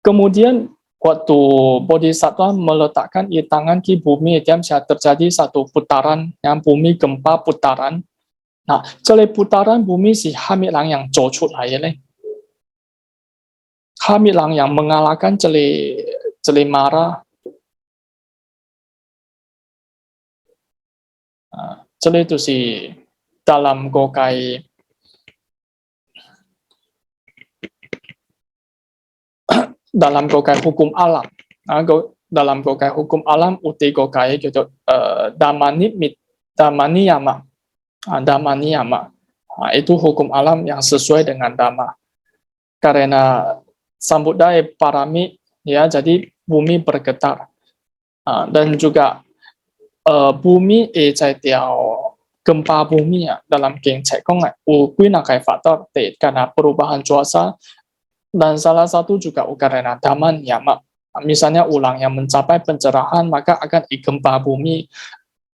Kemudian waktu Bodhisattva meletakkan di tangan ki bumi, dia bisa terjadi satu putaran, yang bumi gempa putaran. Nah, putaran bumi si Hamilang yang jocuk lah ya, Hamilang yang mengalahkan Mara. Itu si dalam Gokai hukum alam. Dalam Gokai hukum alam, uti Gokai gitu, Damaniyama. Itu hukum alam yang sesuai dengan Dhamma. Karena Sambuddhaya parami, ya, jadi bumi bergetar. Dan juga bumi gempa bumi ya, dalam King Cekong faktor karena perubahan cuaca, dan salah satu juga karena Dhamman Yama. Misalnya ulang yang mencapai pencerahan, maka akan gempa bumi,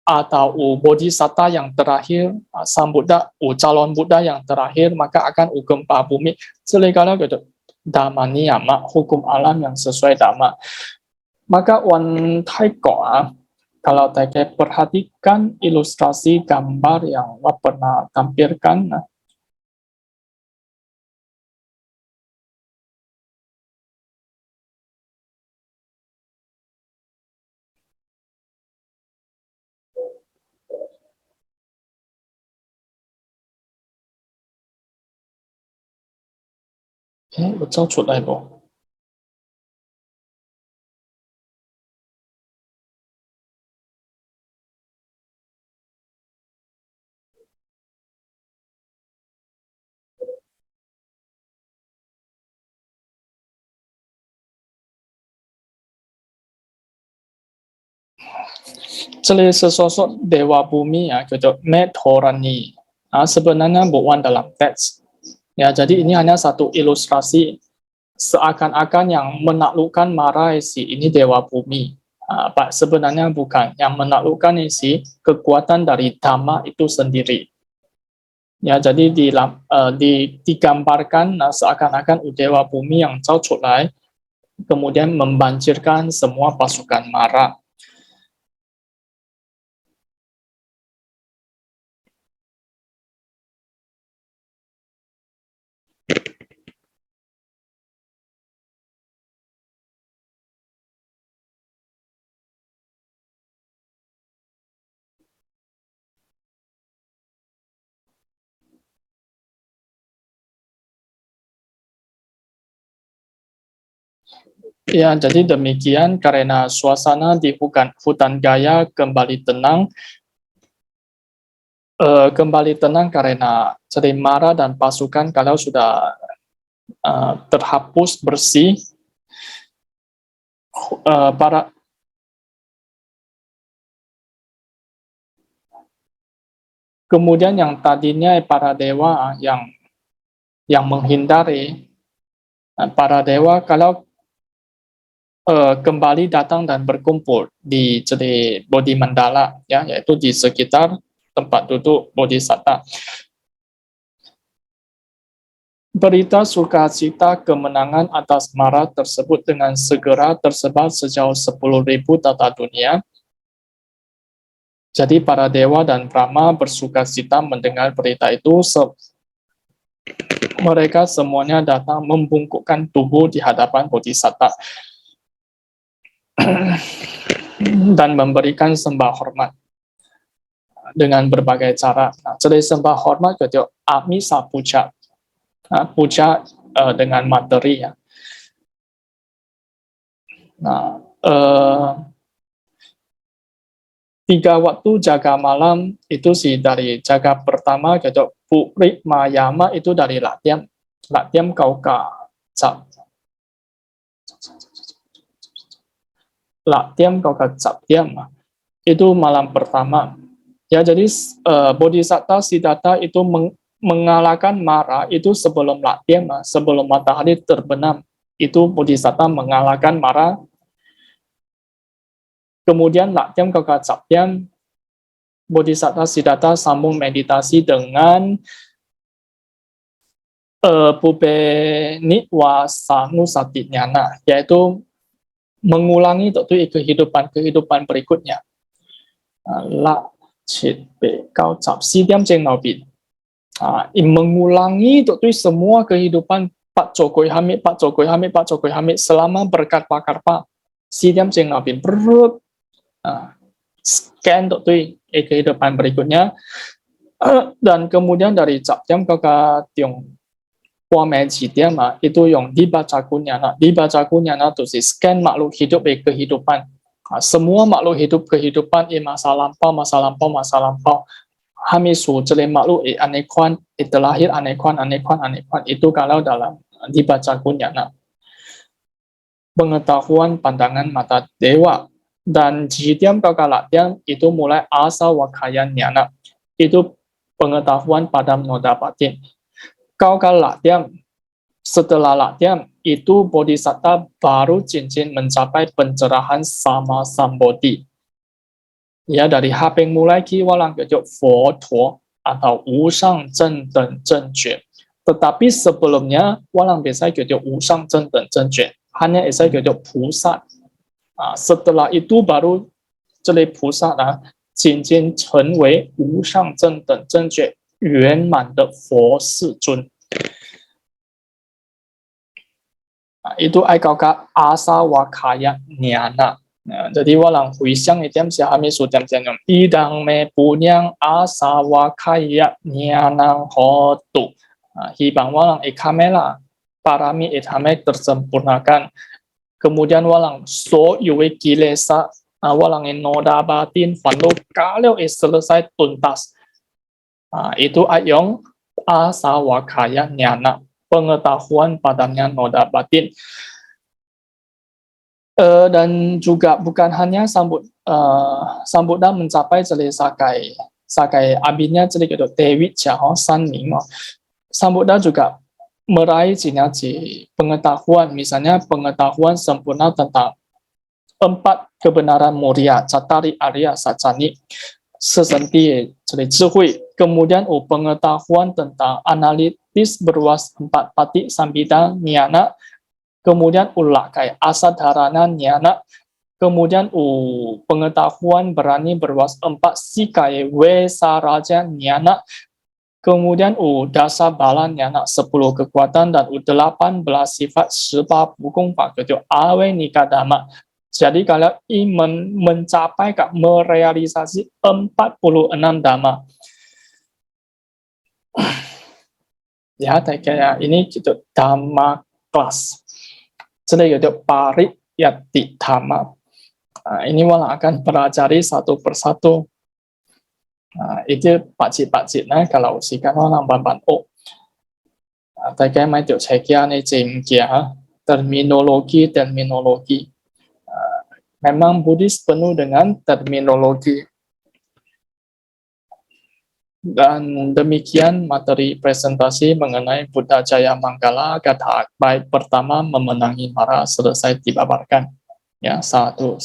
atau Bodhisatta yang terakhir, Sang Buddha, calon Buddha yang terakhir, maka akan gempa bumi. Selekala gitu, Dhamma Niyama, hukum alam yang sesuai Dhamma. Maka Wan Taiko, kalau Taike perhatikan ilustrasi gambar yang pernah tampilkan,我照出来不？sesosok Dewa Bumi ya, gitu, Medhorani. Sebenarnya bukan dalam teks. Ya, jadi ini hanya satu ilustrasi seakan-akan yang menaklukkan Mara si ini Dewa Bumi. Sebenarnya bukan. Yang menaklukkan isi kekuatan dari Dhamma itu sendiri. Ya, jadi digambarkan seakan-akan Dewa Bumi yang Cao Culai kemudian membanjirkan semua pasukan Mara. Ya, jadi demikian karena suasana di hutan Gaya kembali tenang. Kembali tenang karena jadi Mara dan pasukan kalau sudah terhapus bersih, para kemudian yang tadinya para dewa yang menghindari, para dewa kalau kembali datang dan berkumpul di jadi Bodhi Mandala, ya, yaitu di sekitar tempat duduk Bodhisatta. Berita sukacita kemenangan atas Mara tersebut dengan segera tersebar sejauh 10.000 tata dunia. Jadi para dewa dan Brahma bersukacita mendengar berita itu. Mereka semuanya datang membungkukkan tubuh di hadapan Bodhisatta dan memberikan sembah hormat dengan berbagai cara. Jadi sembah hormat itu amisa puja, puja dengan materi, ya. Nah, 3 waktu jaga malam itu sih dari jaga pertama gitu Puri Mayama itu dari latihan Kauka Cap. Latihan Kauka Cap itu malam pertama. Ya, jadi Bodhisatta Siddhartha itu mengalahkan Mara itu sebelum latihan, sebelum matahari terbenam. Itu Bodhisatta mengalahkan Mara. Kemudian latihan Kauka Captian, Bodhisatta Siddhartha sambung meditasi dengan Pube Niwasanu Satinyana, yaitu mengulangi kehidupan berikutnya. La Chit Be Kau Cap Si Diam Jeng Nau Bin. Mengulangi semua kehidupan Pak Jokowi Hamid selama berkarpa-karpa. Si Diam Jeng Nau Bin. Scan kehidupan berikutnya. Dan kemudian dari Cap Diam ke Tiong itu yang dibaca kunyana itu scan makhluk hidup kehidupan. Semua makhluk hidup kehidupan masa lampau. Hamisu jele makhluk anekwan terlahir anekwan itu kalau dalam dibaca kunyana. Pengetahuan pandangan mata dewa dan jidiam kakalatian itu mulai asa wakayan nyana. Itu pengetahuan padam noda batin. Latihan, setelah latihan itu Bodhisatta baru cincin mencapai pencerahan sama Sambodhi. Ya, dari Hapeng mulai ki walang kejo Foto atau Wusang Zhen Dan Zhen Jue. Tetapi sebelumnya walang biasa kejo Wusang Zhen Dan Zhen Jue. Hanya bisa kejo Pusat. Setelah itu baru jadi Pusat cincin成为 Wusang Zhen Dan Zhen Jue 圆满的佛世尊。itu aikauka asa wakaya nyana. Jadi walang huisyang item siami sutem tianyam idang me punyang asa wakaya nyana hotu. Hibang walang ikamela parami itame tersempurnakan. Kemudian walang so yuwe kilesa walang noda batin fando kalau selesai tuntas. Itu ayong asa wakaya nyana. Pengetahuan padamnya noda batin. Dan juga bukan hanya Sambuddha mencapai jadi sakai abinya jadi gitu Dewi Jahon Sanming. Sambuddha juga meraih sinergi pengetahuan, misalnya pengetahuan sempurna tentang 4 kebenaran mulia, Cattari Arya Sacani, 四圣谛这里智慧，kemudian pengetahuan tentang analitis berluas 4 pati sambidang nyana, kemudian ulakai asadharana nyana, kemudian pengetahuan berani berluas 4 sikai wesaraja nyana, kemudian dasa bala nyana 10 kekuatan dan 18 sifat 18 bukung pak itu awe nikadama. Jadi kalau ingin mencapai, merealisasi 46 dhamma. Ya, kayak ini gitu dhamma kelas. Jadi itu pariyati dhamma. Ini malah akan pelajari satu persatu. Itu pakcik-pakcik nah kalau sikan orang ban kayak mai itu cekia nih cengkia terminologi. Memang Buddhis penuh dengan terminologi. Dan demikian materi presentasi mengenai Buddha Jaya Manggala Gatha bait pertama memenangi mara selesai dipaparkan. Ya, satu.